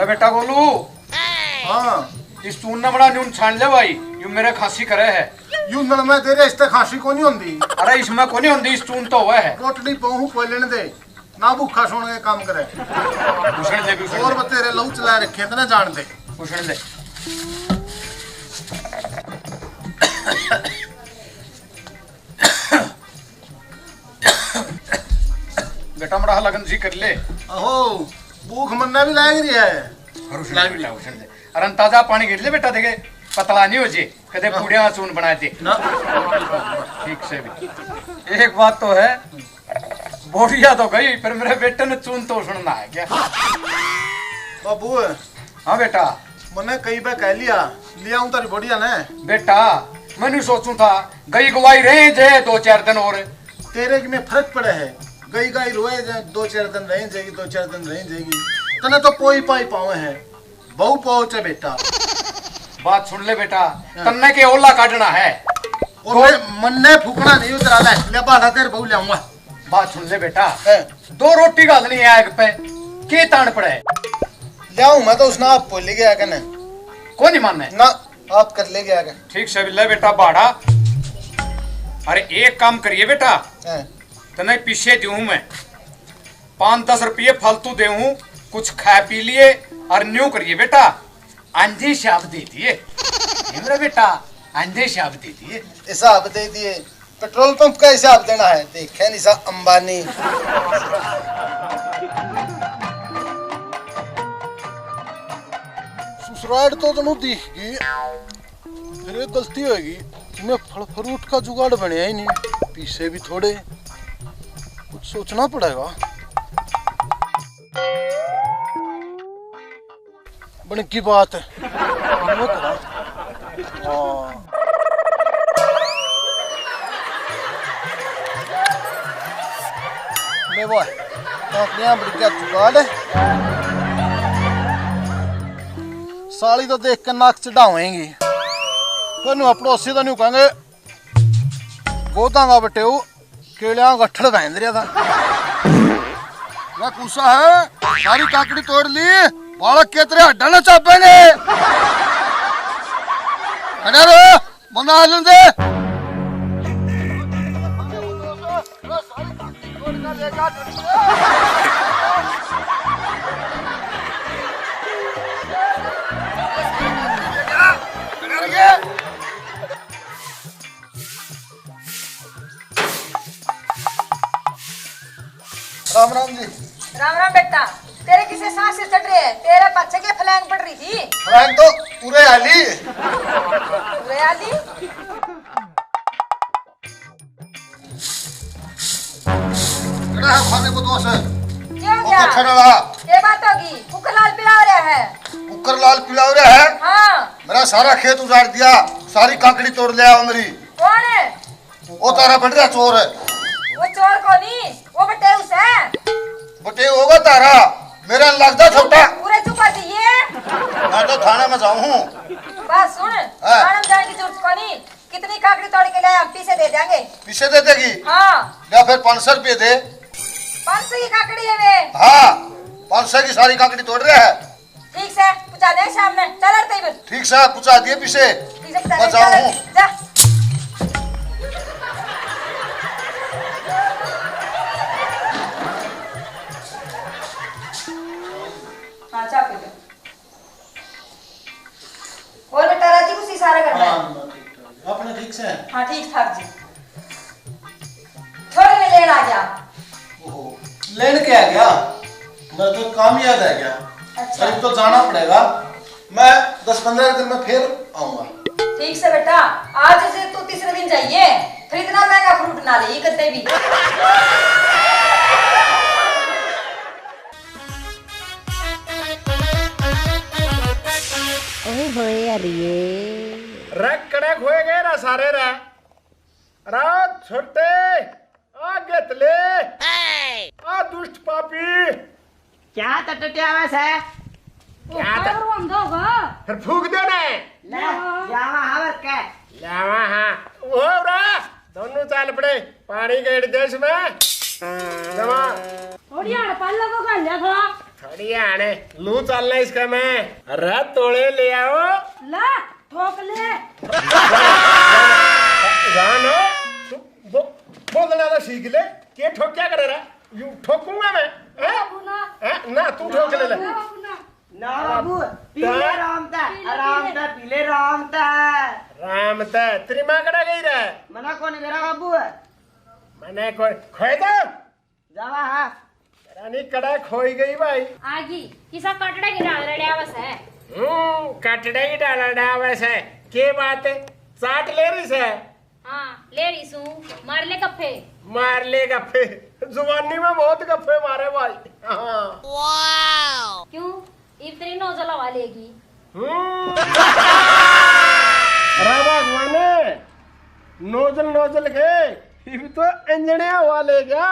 अरे बेटा गोलू, हाँ इस चून बड़ा न्यून छान ले भाई, यू मेरे खांसी करे है। यूं नल में तेरे इसते खांसी को नहीं होंदी। अरे इसमें को नहीं होंदी, इस चून तो हुआ है। रोटली पहू कोई लेने दे ना, भूखा सोने के काम करे। पूछने दे, पूछने और दे, वो तेरे लहू चला रखे थे ना, जान दे। पूछने दे। बेटा बड़ा लगन सी कर ले। अहो भूख मरना भी लायक रही है। और उसने भी लाओ, उसने दे। अरे ताजा पानी गिर ले बेटा, देखे पतला नहीं हो जे, कदे पूड़िया चून बनाए थे ना ठीक से भी। एक बात तो है, बोरिया तो गई, फिर मेरे बेटे ने चून तो सुनना है क्या? बाबू हाँ बेटा। मैंने कई बार कह लिया हूँ तारी बढ़िया ने। बेटा मैंने सोचू था गई गवाई रहे जे 2-4 दिन और। तेरे में फर्क पड़े है, गई गाई रोए 2-4 दिन रह जाएगी, 2-4 दिन रह जाएगी। तने तो पोई पाई पावे है, बहु पहुंचे बेटा। बात सुन ले बेटा, तन्ने के ओला काटना है और मन्ने फूकना नहीं उतरा ले बाधा तेरे बहु लाऊंगा। बात सुन ले बेटा, 2 रोटी घालनी है आग पे, के तान पड़े लाऊं मैं तो उसने आप बोल गया कने को नहीं मानने ना, आप कर ले गया कने। ठीक से ले बेटा बाड़ा। अरे एक काम करिए बेटा, तने पीछे दूं मैं 5-10 रुपये फालतू देऊं, कुछ खा पी लिए और न्यू करिए बेटा, आंधी शाप दे दिए मेरा बेटा, आंधी शाप दे दिए। हिसाब दे दिए, पेट्रोल पंप का हिसाब देना है, देखे निशा अंबानी। ससुराल तो तनु दिख गई, फिर एक गलती होगी, मैं फल फ्रूट का जुगाड़ बनया ही नहीं, पीछे भी थोड़े कुछ सोचना पड़ेगा। बन की बात है, मैं वो नौकरियां बड़ी क्या जुगाड़ है। साली तो देख के नाक चढ़ावेंगी, फिर पड़ोसी तो नहीं कहेंगे गोदांगा बटे केलिया गठड़ बहन रहा था। मैं पूछा है सारी काकड़ी तोड़ ली, बालक के तेरे हड्डा न चापे ने। अरे बंदा हालन दे। राम राम जी। राम राम बेटा, तेरे किसे सांस से चढ़ रहे हैं? तेरे बच्चे के फ्लैंग पड़ रही थी। फ्लैंग तो पूरे आली। पूरे आली? खाने को दोष है। क्यों क्या? ये बात होगी, कुकर लाल पिला रहा है। कुकर लाल पिला रहा है? हाँ। मेरा सारा खेत उजाड़ दिया, सारी काकड़ी तोड़ ले आओ मेरी। कौन है? वो तारा बढ़ रहा चोर है। वो चोर को नहीं, वो बटेउस है। बटे होगा तारा, मेरा लगता छोटा। पूरे चुका दिए। मैं तो थाने में जाऊँ। बात सुन, थाने में जाने की जरूरत को नहीं, कितनी काकड़ी तोड़ के लाए, हम पीछे दे देंगे। पीछे दे देगी? हाँ। या फिर 500 रुपये दे। 500 की काकड़ी है वे। हाँ 500 की सारी काकड़ी तोड़ रहे है। ठीक से पूछा दे शाम में, चल अड़ते ही। ठीक से पूछा दिए पीछे। मैं जाऊँ। जा। हाँ चाप के दो। और बेटा राजी कुछ इशारा करना है। अपने ठीक से? हाँ ठीक ठाक जी। थोड़ी में लेन आ गया। ओहो, लेन के आ गया? मेरा तो काम याद आ गया। अच्छा। तो जाना पड़ेगा, मैं 10-15 दिन में फिर आऊंगा। ठीक से बेटा, आज से तू तीसरे दिन जाइए, फिर इतना महंगा फ्रूट ना ले कदे भी। ओए होए अरिये रख कड़क होए गए ना सारे रे। रात छोटे आ गतले आ दुष्ट पापी। क्या टटट्यावस है? क्या फिर फूक देना है। ले जावा हावर के लावा हाँ वो रा दोनों चाल पड़े पानी के देश में जमा थोड़ी आड़ पाल लगो गल्ला थोड़ा थोड़ी आने लू चलना इसका मैं अरे तोड़े ले आओ ला ठोक ले जानो बोलना तो सीख ले के ठोक क्या करे रहा यू ठोकूंगा मैं ना तू ठोक ले ना बाबू पीले रामता पीले रामता रामता तेरी माँ कड़ा गई रहा मना कौन मेरा बाबू मैंने कोई खोई दो जावा हाँ रानी कड़ा खोई गई भाई आगी किसा कटड़ा गिरा लड़या बस है कटड़े ही डाला वैसे के बात है चाट ले रही से हाँ ले रही सू मार ले कप्पे मार ले गप्पे जुबानी में बहुत गप्पे मारे भाई हाँ क्यों इतनी नोजल हवा लेगी अरे भगवान नोजल नोजल के ये तो इंजने हवा ले गया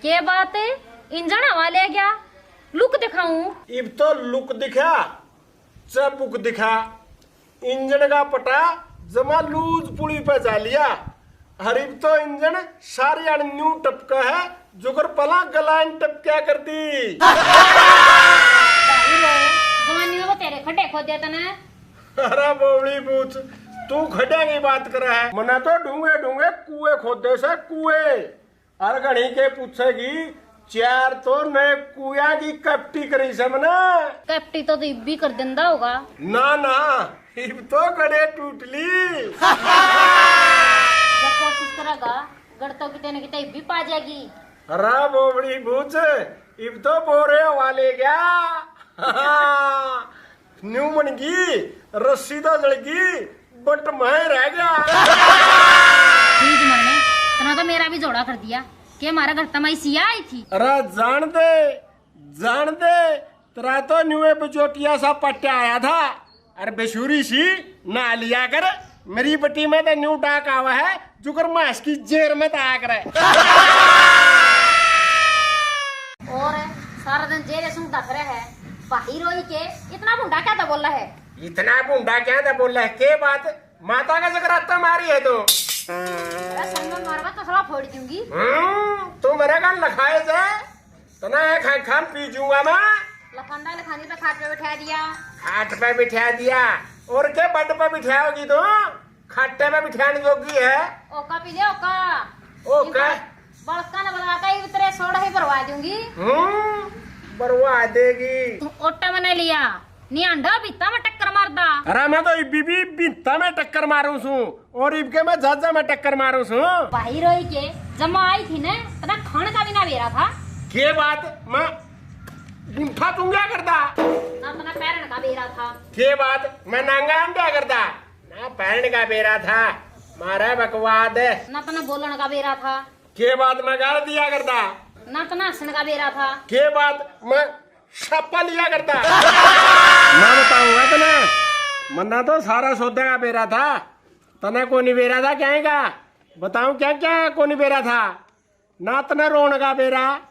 के बात है इंजन हवा ले गया लुक दिखाऊं इब तो लुक दिखा चबुक दिखा इंजन का पटा जमा लूज पुली पे जा लिया हरिब तो इंजन सारी न्यू टपका है जुगर पला गलान टपक्या कर दी जवानी में वो तेरे खड्डे खोद देता ना अरे बोबड़ी बूथ तू खड्डे की बात कर रहा है मना तो ढूंगे ढूंगे कुएं खोदे से कुएं हर घड़ी के पूछेगी चार तो नए कुया की कपटी करी से मना कपटी तो इब भी कर देंदा होगा ना ना इब तो गड़े टूट ली जब कोशिश करेगा गड़तों की तेने की तो इब भी पा जाएगी अरे बोबड़ी बूथ इब तो बोरे वाले गया न्यू मनगी रस्सी तो जड़गी बट मैं रह गया बीज मरने तना तो मेरा भी जोड़ा कर दिया कि हमारा घर तमाई सिया आई थी अरे जान दे तेरा तो न्यूए बचोटिया सा पट्टा आया था अरे बेशूरी सी ना लिया कर मेरी बट्टी में तो न्यू डाक आवा है जुकर मास की जेर में तो आया करे और सारा दिन जेरे सुन दख रहे है बाहर रोई के इतना भुंडा क्या था बोल रहा है इतना भूडा क्या था बोल रहा है के बात माता का जगराता मारी है तो संगम मारवा तो थोड़ा फोड़ दूंगी तू मेरे गाल लखाए जा तना खान खान पी जूंगा मैं लखंडा लखानी पे खाट पे बैठा दिया खाट पे बिठा दिया और के बड पे बिठाओगी तो खट्टे पे बिठाने जोगी है ओका पी ले ओका ओका बड़का न बना के इतरे सोडा ही भरवा दूंगी बरवा देगी तू ओटा मने लिया नी अंडा बीता में टक्कर मारदा अरे मैं तो बीबी बिंता में टक्कर मारू छू और इबके मैं जाजा में टक्कर मारू छू बाहर रोई के जब मैं आई थी ना तना खान का भी ना बेरा था के बात मैं गुंठा तू क्या करता ना तना पैरन का बेरा था के बात मैं नंगा क्या करता ना पैरन का बेरा था मारा बकवाद ना तना बोलन का बेरा था के बात मैं गाल दिया करता ना तना हंसन का बेरा था के बात मैं छापा लिया करता मैं बताऊंगा तना मन्ना तो सारा सौदा का बेरा था तना को नहीं बेरा था क्या का बताऊं क्या क्या को नहीं बेरा था ना तना रोन का बेरा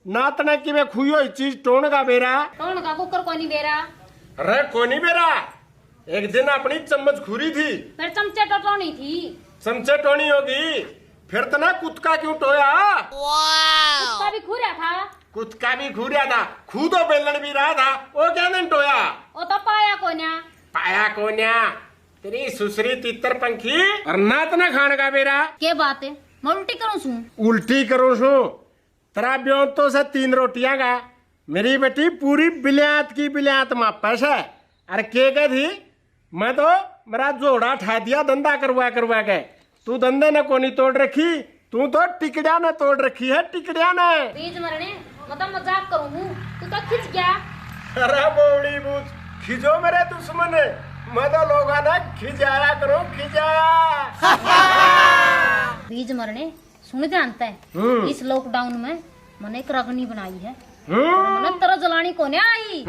ना तना कि मैं खुई हुई चीज टोन का बेरा टोन का कुकर को नहीं बेरा अरे को नहीं बेरा एक दिन अपनी चम्मच खुरी थी फिर चमचे टोनी थी चमचे टोनी होगी फिर तना कुत्ता क्यों टोया उसका भी खुरा था कुत्ता भी खुरिया था खू तो बेलन भी रहा था वो क्या दिन टोया वो तो पाया कोन्या पाया कोन्या तेरी सुसरी तितर पंखी और ना तना खाने का बेरा के बात है मैं उल्टी करूं सू उल्टी करो सू तेरा ब्यों तो से 3 रोटियां का मेरी बेटी पूरी बिलियात की बिलियात मापस है अरे के गए थी मैं तो मेरा जोड़ा ठा दिया धंधा करवा के तू धंधे ने कोनी तोड़ रखी तू तो टिकड़िया ने तोड़ रखी है टिकड़िया ने बीज मरने मतलब मजाक करूं तू तो खिंच गया अरे बोली बूथ खिजो मेरे दुश्मन मैं तो लोग ना खिजाया करो खिजाया बीज मरने सुन जानता है इस लॉकडाउन में मैंने एक रगनी बनाई है मैंने तरह जलानी कोने आई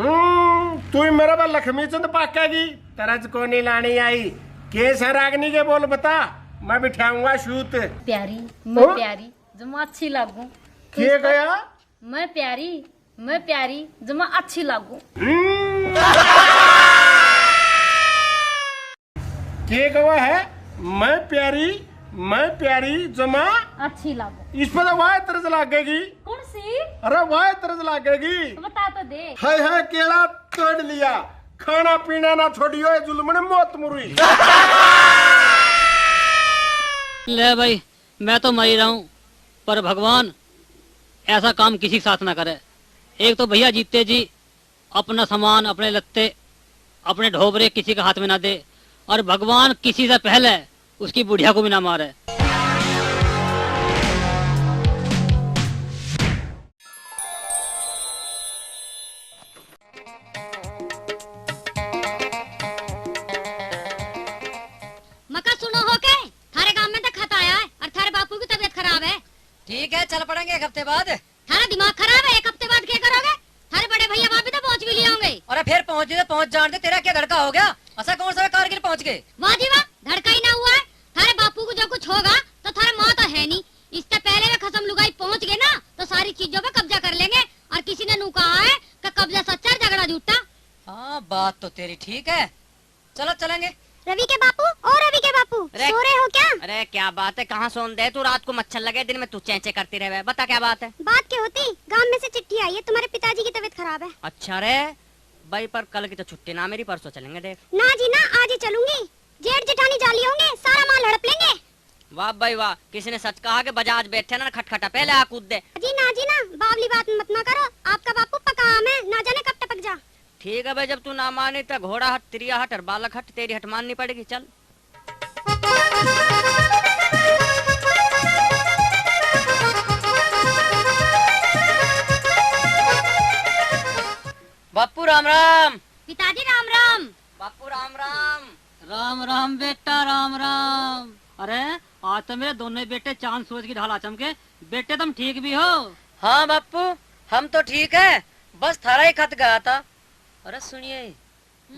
तू मेरे पर लक्ष्मी चंद पाकेगी तरज कोनी लानी आई केस है रागनी के बोल बता मैं बिठाऊंगा शूत प्यारी मैं प्यारी जो मैं अच्छी लागू के गया मैं प्यारी जो मैं अच्छी लागू के गवा है मैं प्यारी मैं प्यारी जमा अच्छी लागो। इस पर तो वाह तरस लागेगी। कौन सी? अरे वाह तरस लागेगी। बता तो दे। है केला तोड़ लिया, खाना पीना ना छोड़ियो, जुल्म ने मौत मुरी। ले भाई, मैं तो मर ही रहा हूँ, पर भगवान ऐसा काम किसी के साथ ना करे। एक तो भैया जीते जी अपना सामान, अपने लत्ते, अपने ढोबरे किसी के हाथ में ना दे, और भगवान किसी से पहले उसकी बुढ़िया को भी ना मारे। मका सुनो हो के थारे गांव में तो खत आया है और थारे बापू की तबीयत खराब है। ठीक है, चल पड़ेंगे एक हफ्ते बाद। थारा दिमाग खराब है, एक हफ्ते बाद क्या करोगे? थारे बड़े भैया भाभी तो पहुंच भी लिए होंगे। और फिर पहुंच जान दे, तेरा क्या धड़का हो गया? ऐसा कौन सा कारगिल पहुंच गए? वाह जी वाह, धड़का ही ना हुआ है। थारे बापू को जो कुछ होगा तो थारे माँ तो है नहीं, इससे पहले वे खसम लुगाई पहुंच गए ना तो सारी चीजों पे कब्जा कर लेंगे। और किसी ने नू कहा है कि कब्जा सच्चा झगड़ा झूठा। हाँ, बात तो तेरी ठीक है, चलो चलेंगे। रवि के बापू और रवि के बापू सो रहे हो क्या? अरे क्या बात है, कहाँ सोन दे तू? रात को मच्छर लगे, दिन में तू चेंचे करती रहे। बता क्या बात है? बात क्या होती, गांव में से चिट्ठी आई है, तुम्हारे पिताजी की तबीयत खराब है। अच्छा रे भाई, पर कल की तो छुट्टी ना मेरी, परसों चलेंगे। देख ना जी ना, आज ही चलूंगी। जेठ जेठानी जाली होंगे, सारा माल हड़प लेंगे। वाह भाई वाह, किसी ने सच कहा कि बजाज बैठे ना खटखटा पहले आ कूद दे। जी ना, बावली बात मत ना करो। आपका बापू पका आम है, ना जाने कब टपक जा। ठीक है भाई, जब तू ना माने तो घोड़ा हट, त्रिया हट और बालक हट, तेरी हट माननी पड़ेगी। चल बापू राम राम। पिताजी राम राम। बापू राम राम। राम राम बेटा, राम राम। अरे आज तो मेरे दोनों बेटे चांद सूरज की ढाला चमके। बेटे तुम ठीक भी हो? हाँ बापू, हम तो ठीक है, बस थारा ही खत गया था। अरे सुनिए,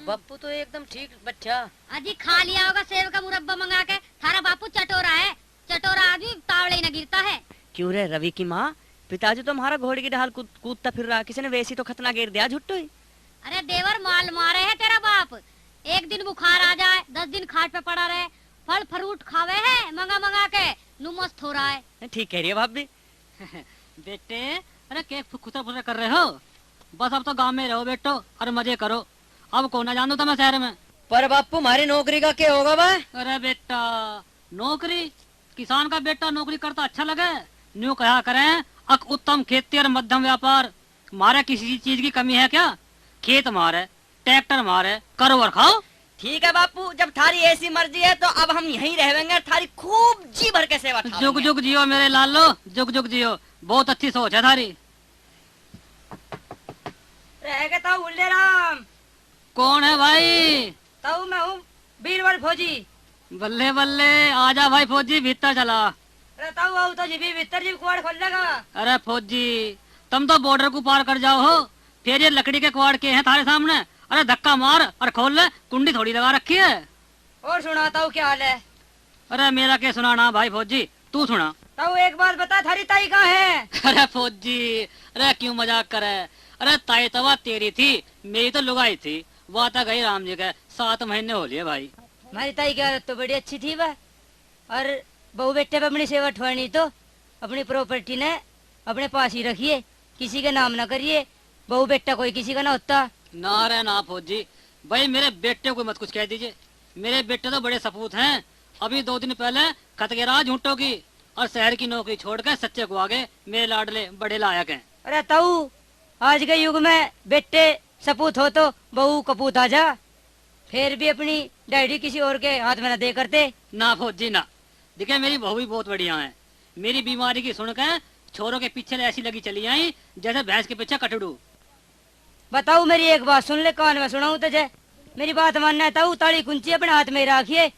बापू तो एकदम ठीक बैठा। अजी खा लिया होगा सेव का मुरब्बा मंगा के। थारा बापू चटोरा है, चटोरा आदमी तावड़े न गिरता है। क्यों रे रवि की माँ, पिताजी तो हमारा घोड़े की ढाल कूदता फिर रहा, किसी ने वैसी तो खतना गिर दिया झुट्टू ही। अरे देवर माल मारे है तेरा बाप। एक दिन बुखार आ जाए, 10 दिन खाट पे पड़ा रहे, फल फ्रूट खावे है मंगा मंगा के, नु मस्त हो रहा है। ठीक कह रही है भाभी। बेटे अरे केक खुतर फुतर कर रहे हो? बस अब तो गांव में रहो बेटो और मजे करो। अब कौन ना जानो तुम्हें शहर में। पर बापू हमारी नौकरी का क्या होगा भाई? अरे बेटा, नौकरी, किसान का बेटा नौकरी करता अच्छा लगे? न्यू कहा करें, अक उत्तम खेती और मध्यम व्यापार। मारे किसी चीज की कमी है क्या? खेत मारे, ट्रैक्टर मारे, करो और खाओ। ठीक है बापू, जब थारी ऐसी मर्जी है तो अब हम यहीं रहेंगे, थारी खूब जी भर के सेवा। जुग जुग जियो मेरे लालो, जुग जुग जियो। बहुत अच्छी सोच है थारी। रहेगा तो उल्ले राम। कौन है भाई? तो मैं हूँ बीरबल फौजी। बल्ले बल्ले, आजा भाई फौजी, भीतर चला। रहता तो जी भी भीतर जी कुआड़ खोल लेगा। अरे फौजी, तुम तो बॉर्डर को पार कर जाओ हो, फिर ये लकड़ी के कुआड़ के हैं थारे सामने। अरे धक्का मार और खोल ले, कुंडी थोड़ी लगा रखी है। और सुनाता हूँ क्या हाल है? अरे मेरा क्या सुनाना भाई फौजी, तू सुना। तो एक बात बता, थारी ताई कहाँ है? अरे फौजी, अरे क्यों मजाक करे? अरे ताई तवा तेरी थी, मेरी तो लुगाई थी। वो तो गई राम जी के, 7 महीने हो लिए भाई। हमारी ताई की आदत तो बड़ी अच्छी थी वह, और बहू बेटे पे अपनी सेवा ठवानी तो अपनी प्रॉपर्टी ने अपने पास ही रखिए, किसी के नाम ना करिए। बहू बेटा कोई किसी का ना होता। ना रे ना फौजी, भाई मेरे बेटे को मत कुछ कह दीजिए। मेरे बेटे तो बड़े सपूत हैं। अभी 2 दिन पहले खतगेरा झूठों की और शहर की नौकरी छोड़ कर सच्चे को आगे, मेरे लाडले बड़े लायक हैं। अरे ताऊ, आज के युग में बेटे सपूत हो तो बहू कपूत आ जा, फिर भी अपनी डैडी किसी और के हाथ में न दे करते। ना फौजी ना, देखिए मेरी बहू भी बहुत बढ़िया है। मेरी बीमारी की सुनकर छोरों के पीछे ऐसी लगी चली आई जैसे भैंस के पीछे कटड़ू। बताऊ मेरी एक बात सुन ले, कान में सुनाऊं तुझे। मेरी बात मानना है ताऊ, ताड़ी कुंची अपने हाथ में रखिए।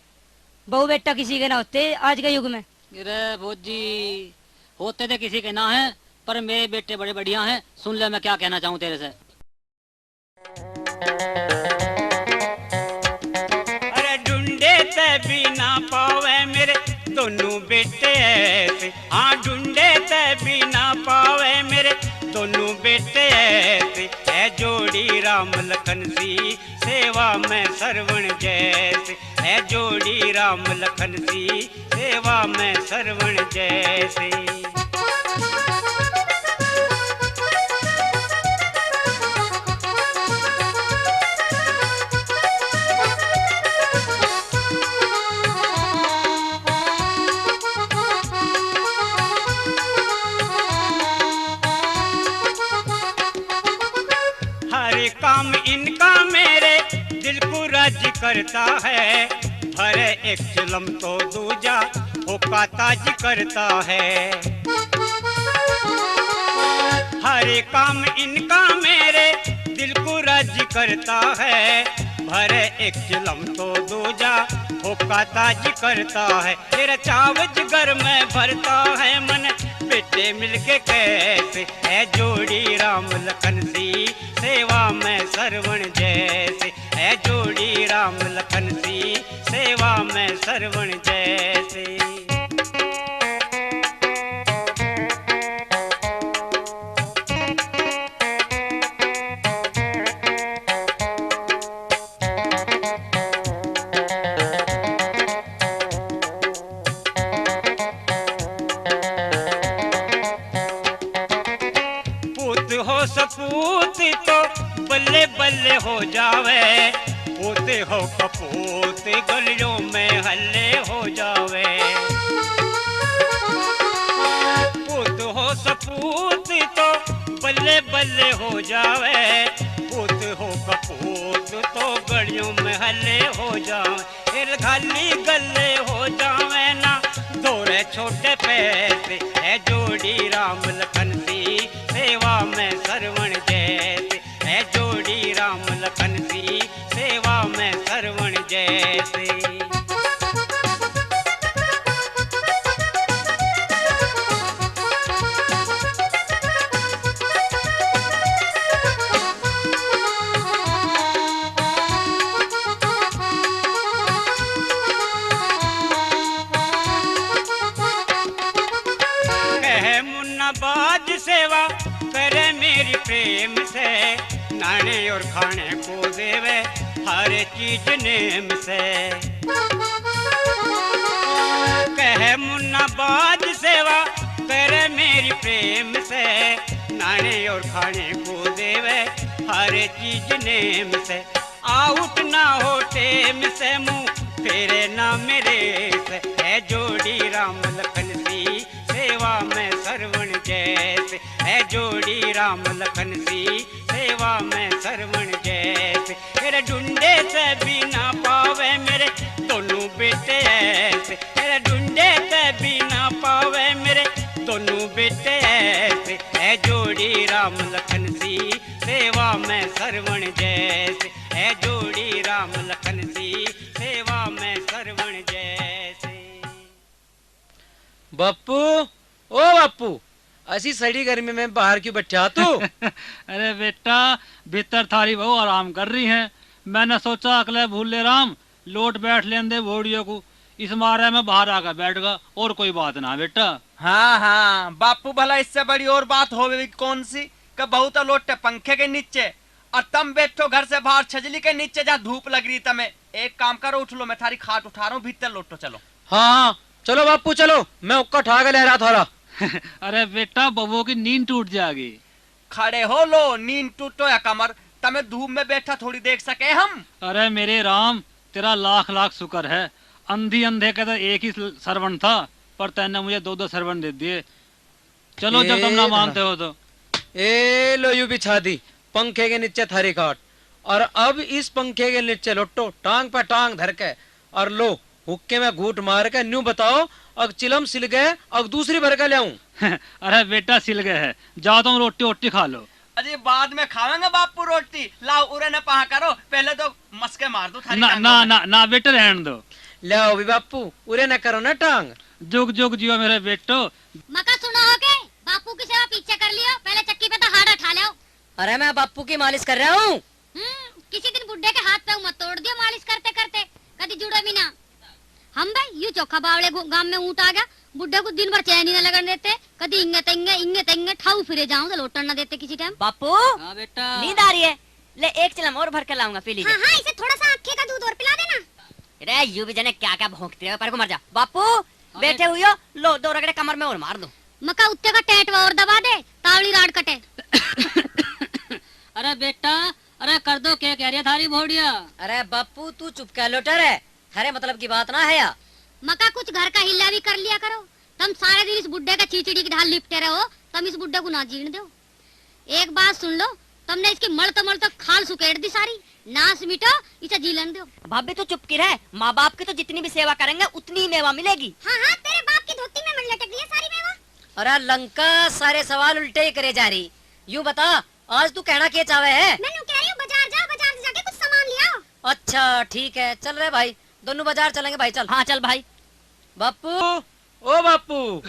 बहू बेटा किसी के ना होते आज के युग में। अरे फौजी, होते थे किसी के ना है, पर मेरे बेटे बड़े बढ़िया हैं। सुन ले मैं क्या कहना चाहूँ तेरे से। अरे ढूंढे ते भी ना पावे मेरे दोनों बेटे ऐसे। हाँ ढूंढे ते भी ना पावे मेरे दोनों बेटे ऐसे। है जोड़ी राम लखन सी सेवा में सरवण जैसे, है जोड़ी राम लखन सी सेवा में सरवण जैसे। काम इनका मेरे दिल को राज करता है, भरे एक चिलम तो दूजा होका ताज करता है। हर काम इनका मेरे दिल को राज करता है, भरे एक चिलम तो दूजा होका ताज करता है। तेरा चावज घर में भरता है मन बेटे मिलके कैसे, है जोड़ी राम लखन सी सेवा में सरवण जैसे, है जोड़ी राम लखन सी सेवा में सरवण जैसे। सपूत तो बल्ले बल्ले हो जावे, पोते हो कपूत गलियों में हल्ले हो जावे। पूत हो सपूत तो बल्ले बल्ले हो जावे, पूत हो कपूत तो गलियों में हल्ले हो जावे। फिर खाली गले हो जावे ना दौरे छोटे पैसे, है जोड़ी राम लखन सी सेवा में सरवण जैसे, है जोड़ी राम लखन सी सेवा में सरवण जैसे। कहे मुन्ना बाज सेवा करे मेरी प्रेम से, नाने और खाने को देवे हर चीज नेम से। कहे मुन्ना बाज सेवा करे मेरी प्रेम से, नाने और खाने को देवे हर चीज नेम से। आउट ना हो टेम से मुँह तेरे ना मेरे से, है जोड़ी राम लखन सी सेवा में सरवण जैसे, है जोड़ी राम लखन सी सेवा में सरवण जैसे। मेरे ढूंढे से भी ना पावे मेरे दोनों बेटे ऐसे, मेरे ढूंढे से भी ना पावे मेरे दोनों बेटे ऐसे, है जोड़ी राम लखन सी सेवा में सरवण जैसे, है जोड़ी राम लखन सी सेवा में सरवण जैसे। बापू ओ बापू, ऐसी सड़ी गर्मी में बाहर क्यों बैठा तू? अरे बेटा भीतर थारी बहू आराम कर रही है, मैंने सोचा अगले भूल ले राम लोट बैठ लें दे भोड़ियों को, इस मारे में बाहर आकर बैठ गया और कोई बात ना बेटा। हाँ हाँ बापू, भला इससे बड़ी और बात हो कौन सी कि बहू तो लोटे पंखे के नीचे और तुम बैठो घर से बाहर छजली के नीचे जहाँ धूप लग रही तमें। एक काम करो, उठ लो, मैं थारी खाट उठा रहा हूँ, भीतर लोटो चलो। हाँ चलो बापू चलो, मैं उक्का उठा के लहरा थोड़ा। अरे बेटा बबू की नींद टूट जाएगी। खड़े हो लो, नींद टूटो या कमर, तमें धूप में बैठा थोड़ी देख सके हम। अरे मेरे राम तेरा लाख लाख शुक्र है, अंधी अंधे के तो एक ही सरवण था पर तैने मुझे दो दो सरवण दे दिए। चलो जब तुम ना मानते हो तो। ए लो यू बिछा दी पंखे के नीचे थारी खाट, और अब इस पंखे के नीचे लोटो टांग पे टांग धर के, और लो हुक्के में घूट मार के न्यू बताओ अब चिलम सिल गए अब दूसरी भर के ले आऊं। अरे बेटा सिल गए है, जाओ तुम रोटी वोटी खा लो। अरे बाद में खावेंगे बापू रोटी, लाओ उरे न पहा करो, पहले तो मस्के मार दो थारी। ना ना ना ना बेटा रहने दो। लाओ भी बापू उरे न करो ना टांग। जुग जुग जियो मेरे बेटो। मका सुनो हो के बापू की सेवा पीछे कर लियो, पहले चक्की पे तो हाथ उठा लो। अरे मैं बापू की मालिश कर रहा हूँ। किसी दिन बुड्ढे के हाथ पे मत तोड़ दियो मालिश करते करते, कभी जुड़े भी ना। हम भाई यू चौखा बावले गांव में ऊँट आ गया, बुड्ढे को दिन भर चैन ही न लगन देते, कभी इंगे तेंगे ठाऊ फिरे जाऊं तो लोटन न देते किसी टाइम। बापू बेटा नींद आ रही है, ले एक चिलम और भर के लाऊंगा, पी लीजिए। हाँ, इसे थोड़ा सा आखे का दूध और पिला देना। रे यू भी जाने क्या क्या भौंकते हो, पर को मर जा। बापू बैठे हुई हो, लो 2 रगड़े कमर में और मार दो। मका उत्ते का टेट और दबा दे, तावली राड कटे। अरे बेटा, अरे कर दो, क्या कह रही है थारी भोड़िया? अरे बापू तू चुप क्या लोटर है, हरे मतलब की बात ना है या। मका कुछ घर का हिल्ला भी कर लिया करो। तुम सारे दिन इस बुड्ढे का चीचड़ी की ढाल लिपटे रहो, तुम इस बुड्ढे को ना जीण दो। एक बात सुन लो, तुमने इसकी मड़ खाल सुकेड़ दी सारी, नास मिटो, इसे जीलन दो। भाभी तो चुप की रहे, माँ बाप की तो जितनी भी सेवा करेंगे उतनी ही मेवा मिलेगी। हाँ हाँ, तेरे बाप की धोती में मन लटक रही है सारी मेवा। अरे लंका, सारे सवाल उल्टे ही करे जा रही। यूँ बता, आज तू कहना क्या चाहे है? मैं कह रही हूँ बाजार जाओ, बाजार से जाके कुछ सामान ले आओ। अच्छा ठीक है, चल रहे भाई, दोनों बाजार चलेंगे भाई, चल। हाँ चल भाई। बापू, ओ बापू।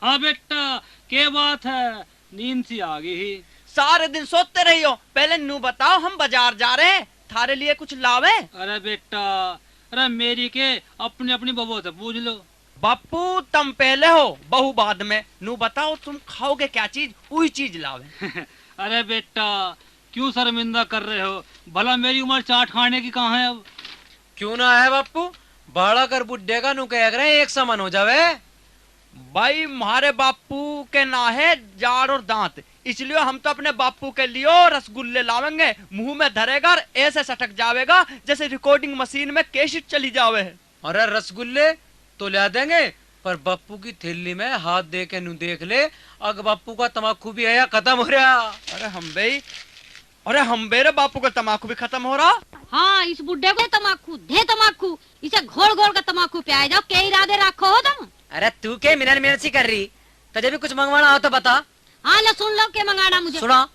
हाँ बेटा, क्या बात है, नींद सी आ गई ही। सारे दिन सोते रही हो, पहले नू बताओ, हम बाजार जा रहे हैं, थारे लिए कुछ लावे? अरे बेटा, अरे मेरी के अपनी अपनी बहू से पूछ लो। बापू तुम पहले हो, बहू बाद में। नू बताओ तुम खाओगे क्या चीज, वही चीज लावे। अरे बेटा, क्यों शर्मिंदा कर रहे हो, भला मेरी उम्र चाट खाने की कहाँ है अब? क्यों ना है बापू, बाड़ा कर बुड्ढे का नू कह रहे हैं एक समान हो जावे। भाई हमारे बापू के ना है जाड़ और दांत, इसलिए हम तो अपने बापू के लिए रसगुल्ले लावेंगे, मुंह में धरेगा और ऐसे सटक जावेगा जैसे रिकॉर्डिंग मशीन में कैसेट चली जावे। अरे रसगुल्ले तो ला देंगे, पर बापू की थैली में हाथ दे के नू देख ले, अग बापू का तमाकू भी है या खत्म हो रहा। अरे हम बेरे बापू का तमाकू भी खत्म हो रहा। हाँ, इस बुड्ढे को तमाकू दे, तमाकू इसे घोल घोल का तमाकू पिया जाओ। क्या इरादे रखो हो तुम? अरे तू क्या मिनट सी कर रही, तुझे भी कुछ मंगवाना हो तो बता। हाँ लो, सुन लो क्या मंगाना मुझे। सुना।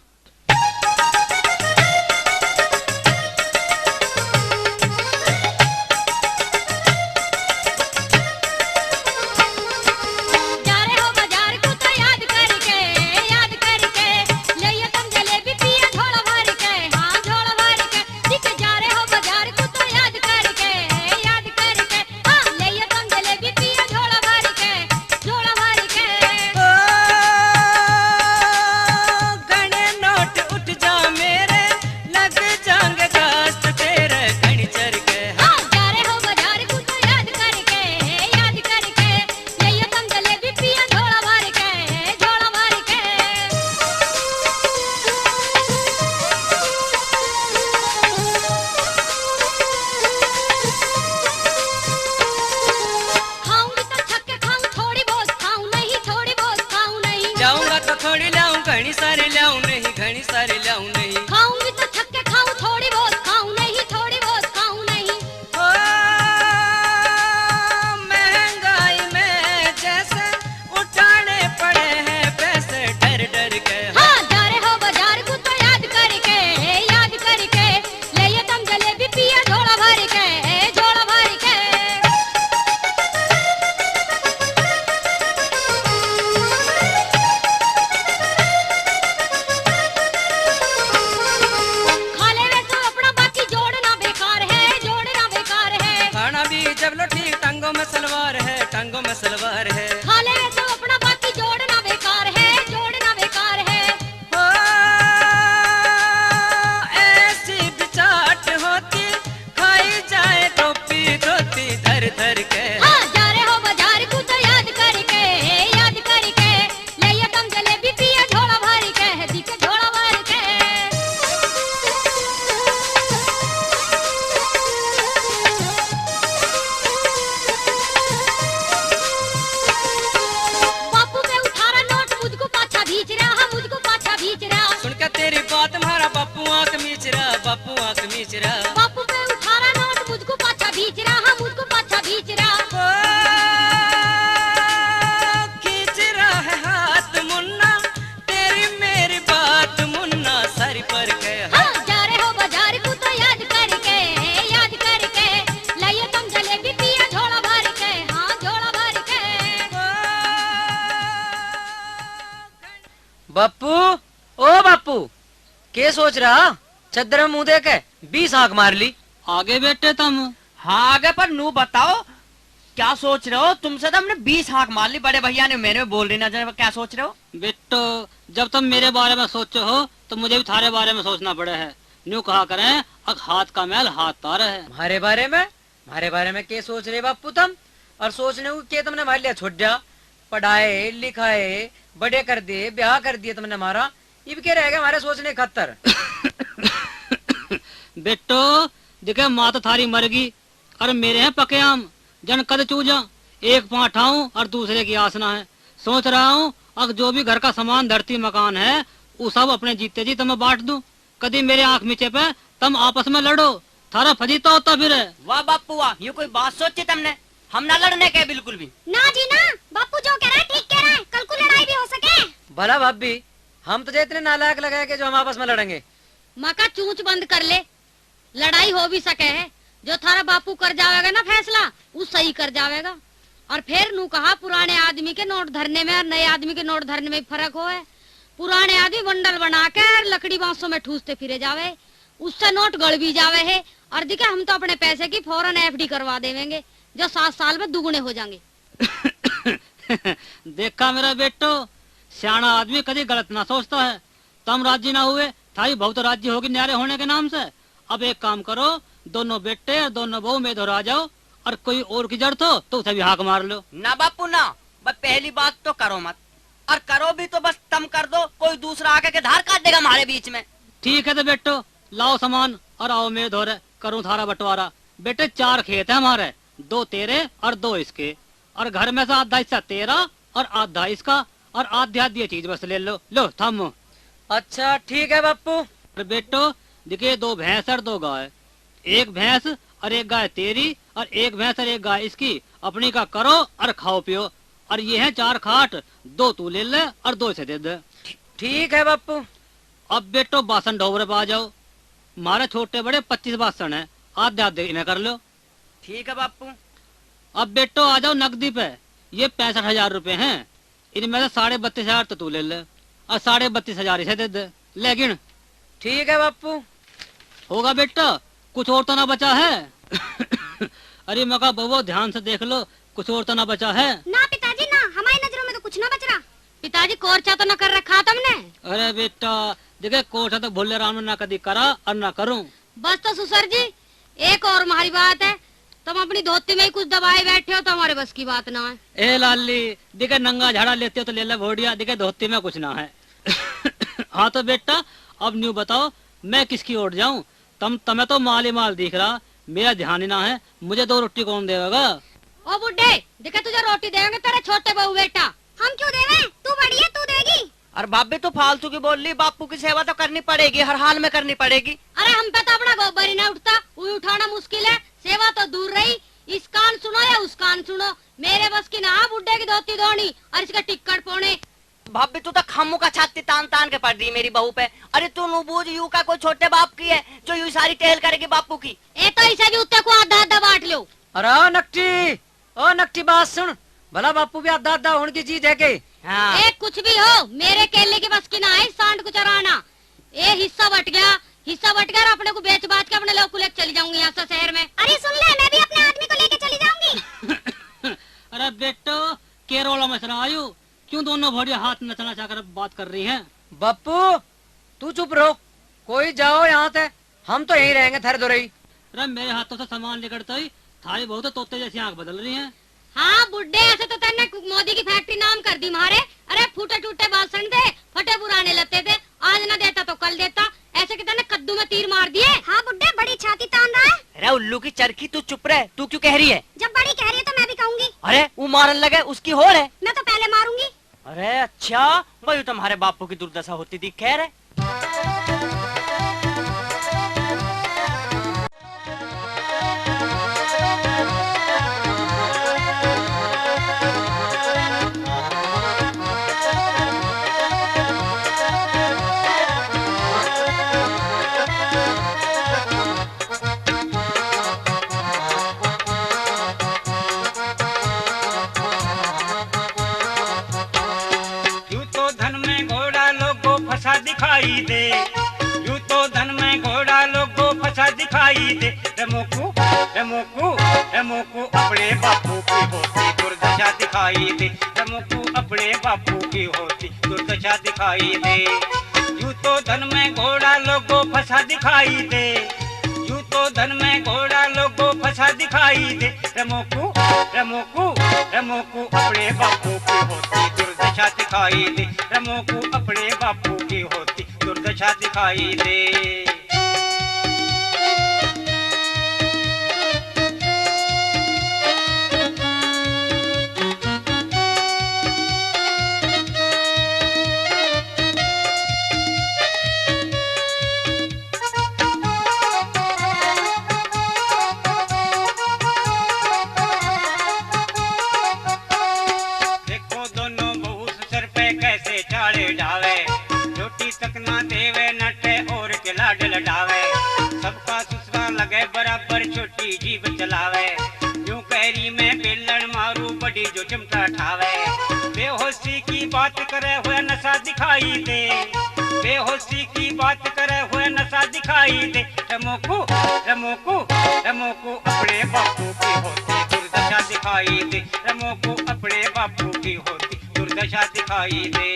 खाऊंगी तो थक के खाऊं, थोड़ी बहुत खाऊं नहीं, थोड़ी बहुत खाऊं नहीं। महंगाई में जैसे उठाने पड़े हैं पैसे डर डर के। हाँ, जा रहे हो बाजार को तो याद करके ले ये तुम जलेबी पिया झोला भर के, झोला भर के। टांगों में सलवार है, खा ले तो अपना बाकी जोड़ना बेकार है, जोड़ना बेकार है। हो ऐसी बिचाट होती, खाई जाए टोपी धोती धर धर के। हाँ, जा रहे हो बाजार को तो याद करके ले ये तुम जलेबी पिया झोला भर के, दिखे झोला भर के। तेरी बात हमारा बापू आंख मीच रहा, बापू आंख मीच रहा। बापू पे उठा रहा नोट, मुझको पाछा भीच रहा, हाँ मुझको पाछा भीच रहा। खींच रहा है हाथ मुन्ना, तेरी मेरी बात मुन्ना सर पर के। हाँ, जा रहे हो बाजार को तो याद करके लाइए तुम जलेबी पिया झोला भर के, हाँ झोला भर के। बापू, ओ बापू, क्या सोच रहा? चद्दर में मुंह दे के 20 आंख मार ली। आगे बेटे तुम। हाँ आगे, पर नू बताओ क्या सोच रहे हो? तुमसे तो हमने 20 आंख मार ली, बड़े भैया ने मेरे में बोल रही ना, क्या सोच रहे हो? बेटो, जब तुम मेरे बारे में सोचो हो तो मुझे भी थारे बारे में सोचना पड़े है। न्यू कहा करें अग हाथ का मैल हाथ तार है। हमारे बारे में क्या सोच रहे बापू तुम? और सोचने को क्या तुमने हमारे लिए छोड़ दिया? पढ़ाए लिखाए बड़े कर दिए, ब्याह कर दिए तुमने हमारा, ये भी क्या रहेगा हमारे सोचने खतर? बेटो देखे माँ तो थारी मर गई और मेरे हैं पके आम, जन कद चूजा, एक पाँव ठाऊं और दूसरे की आसना है। सोच रहा हूँ अब जो भी घर का सामान धरती मकान है वो सब अपने जीते जी तुम्हें बांट दूं। कभी मेरे आंख नीचे पे तुम आपस में लड़ो, थारा फजीता होता फिर है। वाह बापू वाह, ये कोई बात सोची तुमने? हम ना लड़ने के बिल्कुल भी ना जी ना, बापू जो कह रहा है ठीक कह रहा है, कल को लड़ाई भी हो सके। भला भाभी हम तो इतने नालायक लगे कि जो हम आपस में लड़ेंगे। माँ का चूंच बंद कर ले, लड़ाई हो भी सके है। जो थारा बापू कर जावेगा ना फैसला वो सही कर जावेगा। और फिर नू कहा पुराने आदमी के नोट धरने में और नए आदमी के नोट धरने में फर्क हो है। पुराने आदमी बंडल बना के लकड़ी बांसों में ठूसते फिरे जावे, उससे नोट गड़ भी जावे है। और दिखा हम तो अपने पैसे की फौरन FD करवा देवेंगे जो 7 साल में दुगने हो जाएंगे। देखा मेरा बेटो, सियाना आदमी कभी गलत ना सोचता है। तुम राजी ना हुए, थारी बहुत राजी होगी न्यारे होने के नाम से। अब एक काम करो, दोनों बेटे और दोनों बहू में इधर आ जाओ और कोई और की जरूरत हो तो उसे भी हाक मार लो। ना बापू ना, बस पहली बात तो करो मत, और करो भी तो बस तुम कर दो, कोई दूसरा आके के धार काट देगा हमारे बीच में। ठीक है तो बेटो लाओ सामान और आओ मेरे धोरे, करूँ थारा बंटवारा। बेटे 4 खेत है हमारे, 2 तेरे और 2 इसके, और घर में से आधा हिस्सा तेरा और आधा इसका, और आधी ये चीज बस ले लो। लो थम। अच्छा ठीक है बापू। बेटो दिखे 2 भैंस और 2 गाय, 1 भैंस और 1 गाय तेरी और 1 भैंस और 1 गाय इसकी, अपनी का करो और खाओ पियो। और ये है 4 खाट, 2 तू ले ले और 2 इसे दे दे। ठीक है बापू। अब बेटो बासन ढोबरे पे आ जाओ, हमारे छोटे बड़े 25 बासन है, आधे इन्हें कर लो। ठीक है बापू। अब बेटो आ जाओ नकदी पे, ये 65,000 रुपए हैं, इनमें से 32,500 तो तू ले ले और 32,500 इसे दे दे। ले गिन। ठीक है बापू। होगा बेटा, कुछ और तो ना बचा है? अरे मका बबो ध्यान से देख लो, कुछ और तो ना बचा है? ना पिताजी ना, हमारी नजरों में तो कुछ ना बच रहा। पिताजी कोर्चा तो न कर रखा तुमने? अरे बेटा देखे कोर्चा तो भोले राम ने ना कभी करा और ना करूं। बस तो सुसर जी एक और हमारी बात है, तुम अपनी धोती में ही कुछ दबाए बैठे हो तो हमारे बस की बात ना है। ए लाली देखे नंगा झाड़ा लेते हो तो ले ले भोडिया, देखे धोती में कुछ ना है। हाँ तो बेटा अब न्यू बताओ मैं किसकी ओर जाऊं? तुम्हें तो माल ही माल दिख रहा, मेरा ध्यान ही ना है। मुझे 2 रोटी कौन देगा? ओ बुड्ढे देखे तुझे रोटी देंगे तेरे छोटे बहू बेटा। हम क्यों देवे? तू बड़ी है, तू देगी। और भाभी तो फालतू की बोल ली, बापू की सेवा तो करनी पड़ेगी, हर हाल में करनी पड़ेगी। अरे हम पे तो अपना गोबर ही ना उठता, वो उठाना मुश्किल है, सेवा तो दूर रही। इस कान सुनो या उस कान सुनो, मेरे बस की ना बुड्ढे की धोती धोनी और इसका टिक्कट पोने। भाभी तू तो खम्मू का छाती तान तान के पड़ रही मेरी बहू पे। अरे तू नूबूझ यू का कोई छोटे बाप की है जो यू सारी टहल करेगी बापू की? ए तो इसे भी उत्ते को आधा आधा बांट लो। अरे नकटी बात सुन, भला बापू भी आधा आधा होने की चीज है के? हाँ। ए कुछ भी हो, मेरे केले की बस की ना है सांड को चराना। ए हिस्सा बट गया अपने को बेच बाच के अपने लोग को लेकर चली जाऊंगी यहाँ से शहर में। अरे सुन ले, मैं भी अपने आदमी को लेके चली जाऊंगी। अरे बेटो केरोला मसरा आयु, क्यों दोनों भोडिया हाथ नचना चाहकर बात कर रही हैं? बापू तू चुप रहो, कोई जाओ यहाँ से, हम तो यहीं रहेंगे थर दुरई। अरे मेरे हाथों से सामान निकलता ही थारी बहुत तोते जैसी आंख बदल रही हैं। हाँ बुड्ढे ऐसे तो तेने मोदी की फैक्ट्री नाम कर दी मारे। अरे फूटे टूटे बासन थे, फटे पुराने लते थे, आज न देता तो कल देता, ऐसे कि तेने कद्दू में तीर मार दिए। हाँ बुड्ढे बड़ी छाती तान रहा है। अरे उल्लू की चरखी तू चुप रहे, तू क्यों कह रही है? जब बड़ी कह रही है तो मैं भी कहूंगी। अरे वो मारन लगे उसकी होड़ है, मैं तो पहले मारूंगी। अरे अच्छा वही तुम्हारे बापू की दुर्दशा होती थी। खैर है दिखाई दे, यूं तो धन में घोड़ा लोगों फंसा दिखाई दे। रमोकू रमोकू रमोकू अपने बापू की होती दुर्दशा दिखाई दे, रमोकू अपने बापू की होती दुर्दशा दिखाई दे। यूं तो धन में घोड़ा लोगो फंसा दिखाई दे, यूं तो धन में घोड़ा लोगो फंसा दिखाई दे। रमोकू रमोकू रमोकू अपने बापू की होती दुर्दशा दिखाई दे, रमोकू अपने बापू की होती दुर्दशा दिखाई दे। रोटी तक ना देवे नटे और के लाड लडावे, सबका ससुरा लगे बराबर छोटी जीभ चलावे। यूं कैरी में बेलन मारू बड़ी जो चिमटा ठावे, बेहोशी की बात करे हुए नशा दिखाई दे, बेहोशी की बात करे हुए नशा दिखाई दे। रमोकू रमोकू रमोकू अपने बापू की होती दुर्दशा दिखाई दे, रमोकू अपने बापू की होती दुर्दशा दिखाई दे।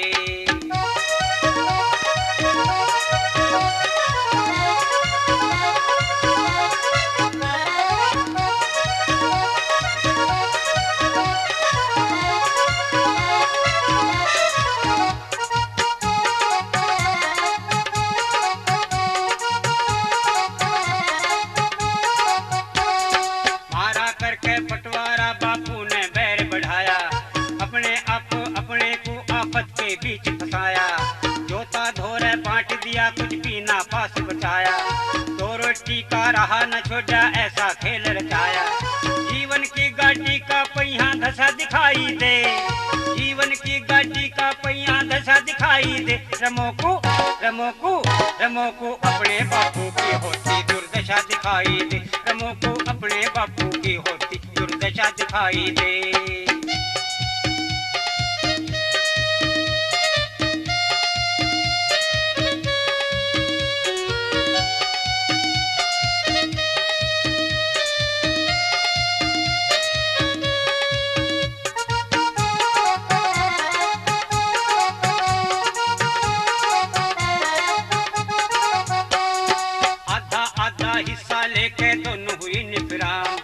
बीच फसाया, जोता धोरे बांट दिया कुछ भी ना पास बचाया, दो रोटी का रहा न छोड़ा ऐसा खेल रचाया। जीवन की गाड़ी का पहिया धसा दिखाई दे, जीवन की गाड़ी का पहिया धसा दिखाई दे। रमोकू रमोकू रमोकू अपने बापू की होती दुर्दशा दिखाई दे, रमोकू अपने बापू की होती दुर्दशा दिखाई दे। हिस्सा लेके दोनों हुई निफराम,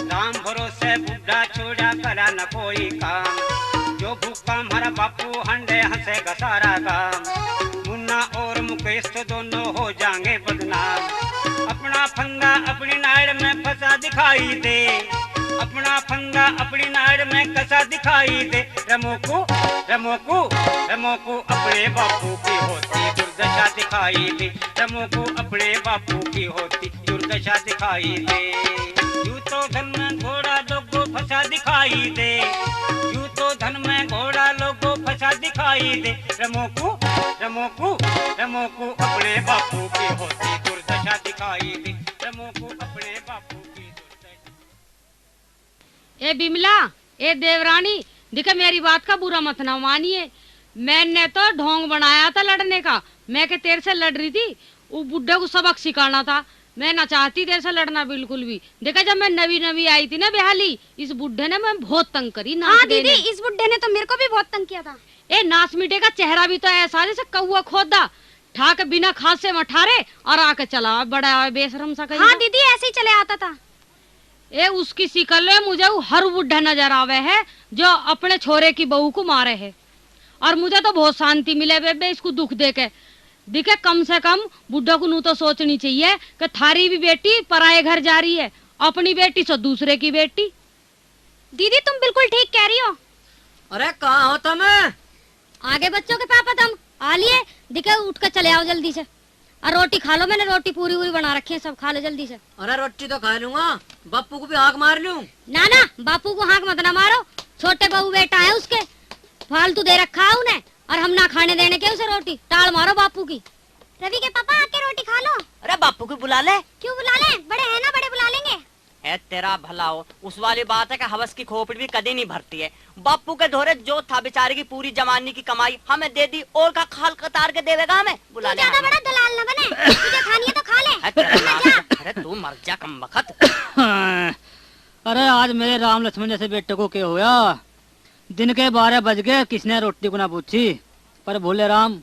राम भरोसे बुढ़ा छोड़ा करा न कोई काम, जो भूखा हमारा बापू हंडे हंसेगा सारा काम। मुन्ना और मुकेश तो दोनों हो जाएंगे बदनाम, अपना फंगा अपनी नाड़ में फंसा दिखाई दे, अपना फंगा अपनी नाड़ में कसा दिखाई दे। रमोकू रमोकू रमोकू अपने बापू की होती दुर्दशा दिखाई दे, रमोकू अपने बापू की होती दुर्दशा दिखाई दे। यूं तो धन में घोड़ा लोगो फंसा दिखाई दे, यूं तो धन में घोड़ा लोगो फंसा दिखाई दे। रमोकू रमोकू रमोकू अपने बापू की होती दुर्दशा दिखाई दे, रमोकू अपने बापू की दुर्दशा। ए बिमला, ए देवरानी, देखो मेरी बात का बुरा मत ना मानिए, मैंने तो ढोंग बनाया था लड़ने का। मैं के तेरे से लड़ रही थी, वो बुड्ढे को सबक सिखाना था, मैं ना चाहती तेरे से लड़ना बिल्कुल भी। देखा जब मैं नवी नवी आई थी ना बेहाली, इस बुड्ढे ने मैं बहुत तंग करी। हाँ दीदी, इस बुड्ढे ने तो मेरे को भी बहुत तंग किया था। ए नाच मीठे का चेहरा भी तो ऐसा जैसे कौआ खोदा, ठा के बिना खाद से मठारे और आके चला बड़ा बेशरम सा। हाँ दीदी, ऐसे ही चले आता था। ए उसकी शिकल में मुझे हर बुड्ढा नजर आवे है जो अपने छोरे की बहू को मारे है, और मुझे तो बहुत शांति मिले बेबे इसको दुख देके। दिखे कम से कम बुड्ढा को नू तो सोचनी चाहिए कि थारी भी बेटी पराये घर जा रही है, अपनी बेटी से दूसरे की बेटी। दीदी तुम बिल्कुल ठीक कह रही हो। अरे कहाँ हो तुम? आगे बच्चों के पापा तुम आ लिए, दिखे उठ कर चले आओ जल्दी से, और रोटी खा लो, मैंने रोटी पूरी पूरी बना रखी है, सब खा लो जल्दी से। अरे रोटी तो खा लूंगा, बापू को भी हाक मार लूं। ना ना, बापू को हाक मत ना मारो, छोटे बहू बेटा है उसके, फालतू दे रखा है उन्हें, और हम ना खाने देने के उसे रोटी, टाल मारो बापू की। रवि के पापा आके रोटी खा लो। अरे बापू को बुला ले। क्यों बुला ले, बड़े हैं ना, बड़े बुला लेंगे। है तेरा भला हो, उस वाली बात है कि हवस की खोपड़ी भी कभी नहीं भरती है। बापू के धोरे जो था बेचारे की पूरी जवानी की कमाई हमें दे दी, और का खाल कतार के देवेगा हमें। बुला ले। ज्यादा बड़ा दलाल न बने, तुझे खानी है तो खा ले। अरे तू मर जा कमबख्त। अरे आज मेरे राम लक्ष्मण जैसे बेटे को क्या होया? दिन के 12 बज गए, किसने रोटी को ना पूछी, पर भोले राम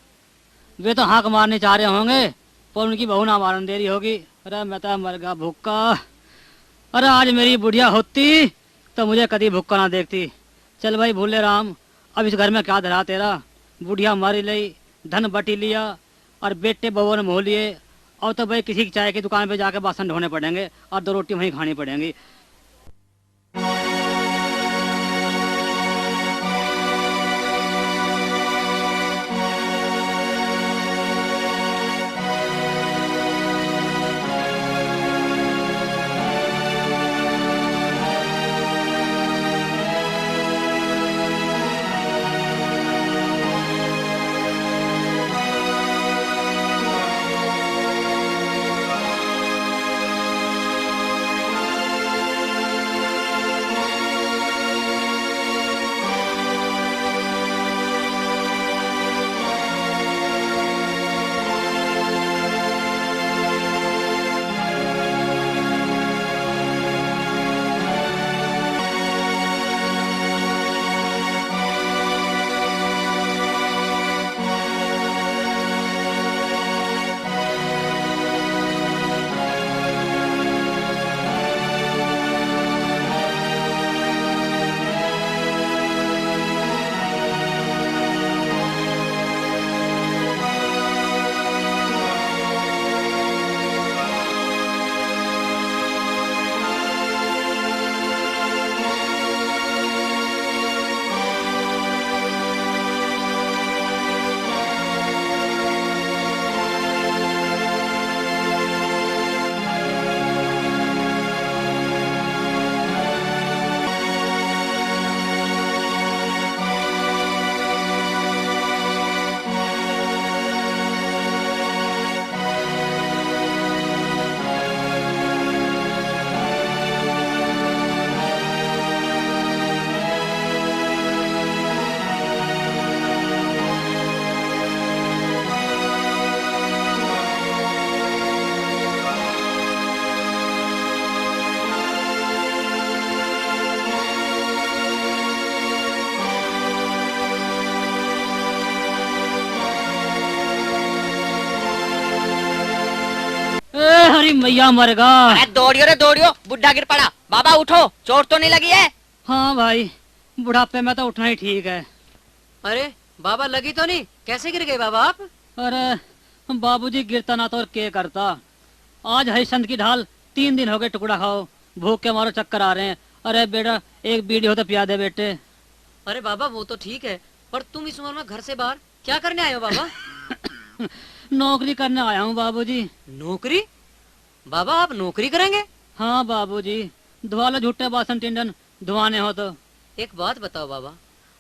वे तो हाँक मारने चाह रहे होंगे पर उनकी बहू ना मारने दे रही होगी। अरे मैं तो मर गया भूखा। अरे आज मेरी बुढ़िया होती तो मुझे कभी भूखा ना देखती। चल भाई भूले राम, अब इस घर में क्या धरा तेरा। बुढ़िया मर ली, धन बटी लिया और बेटे बहू ने मोह लिए। और तो भाई किसी की चाय की दुकान पे जाके बासन ढोने पड़ेंगे और 2 रोटी वहीं खानी पड़ेंगी। हरी मैया मर गा। दौड़ियो रे दौड़ियो, बुढ़ा गिर पड़ा। बाबा उठो, चोट तो नहीं लगी है? हाँ भाई, बुढ़ापे में तो उठना ही ठीक है। अरे बाबा लगी तो नहीं? कैसे गिर गए बाबा आप? अरे बाबूजी गिरता ना तो और क्या करता। आज हरिश्चंद्र की ढाल 3 दिन हो गए टुकड़ा खाओ, भूख के मारो चक्कर आ रहे हैं। अरे बेटा एक बीड़ी हो तो पिया दे बेटे। अरे बाबा वो तो ठीक है, पर तुम इस उम्र में घर से बाहर क्या करने आए हो बाबा? नौकरी करने आया हूँ बाबूजी। नौकरी? बाबा आप नौकरी करेंगे? हाँ बाबूजी, धुआ लो झूठे बासन टिंडन, धुआने हो तो। एक बात बताओ बाबा,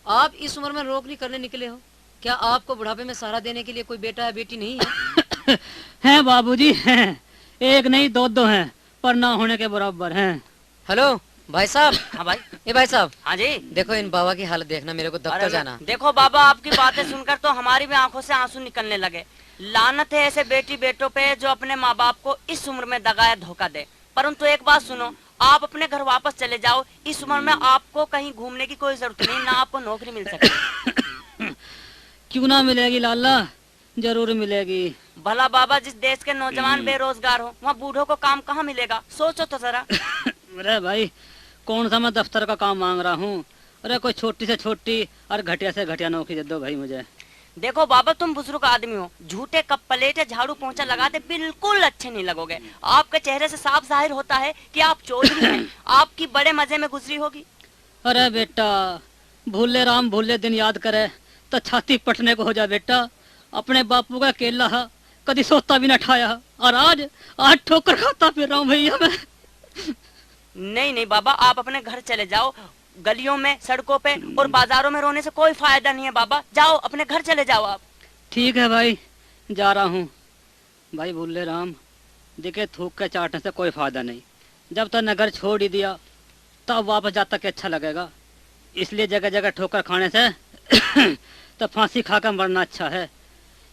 आप इस उम्र में नौकरी करने निकले हो, क्या आपको बुढ़ापे में सहारा देने के लिए कोई बेटा या बेटी नहीं है? हैं बाबूजी हैं, एक नहीं 2 हैं, पर ना होने के बराबर हैं। हेलो भाई साहब। हाँ भाई। ये भाई साहब। हाँ जी। देखो इन बाबा की हालत देखना, मेरे को दफ्तर जाना। देखो बाबा, आपकी बातें सुनकर तो हमारी भी आंखों से आंसू निकलने लगे। लानत है ऐसे बेटी बेटों पे जो अपने माँ बाप को इस उम्र में दगा या धोखा दे। परंतु एक बात सुनो, आप अपने घर वापस चले जाओ। इस उम्र में आपको कहीं घूमने की कोई जरूरत नहीं, ना आपको नौकरी मिल सकती। क्यों ना मिलेगी लाला, जरूर मिलेगी। भला बाबा, जिस देश के नौजवान बेरोजगार हो वहाँ बूढ़ों को काम कहाँ मिलेगा? सोचो तो जरा। अरे भाई, कौन सा मैं दफ्तर का काम मांग रहा हूँ? अरे कोई छोटी से छोटी और घटिया से घटिया नौकरी दे दो भाई मुझे। देखो बाबा, तुम बुजुर्ग आदमी हो, झूठे कप प्लेट झाड़ू पोंछा लगाते बिल्कुल अच्छे नहीं लगोगे। आपके चेहरे से साफ जाहिर होता है कि आप चौधरी हैं। आपकी बड़े मजे में गुजरी होगी। अरे बेटा, भूले राम भूले दिन याद करे तो छाती पटने को हो जाए बेटा। अपने बापू का केला कभी सोता भी न ठाया, और आज ठोकर खाता फिर रहा हूँ भैया मैं। नहीं नहीं बाबा, आप अपने घर चले जाओ। गलियों में, सड़कों पे और बाजारों में रोने से कोई फायदा नहीं है बाबा। जाओ अपने घर चले जाओ आप। ठीक है भाई, जा रहा हूँ। भाई भूले राम, दिखे थूक के चाटने से कोई फायदा नहीं। जब तक नगर छोड़ ही दिया तब वापस जाता के अच्छा लगेगा। इसलिए जगह जगह ठोकर खाने से तो फांसी खाकर मरना अच्छा है।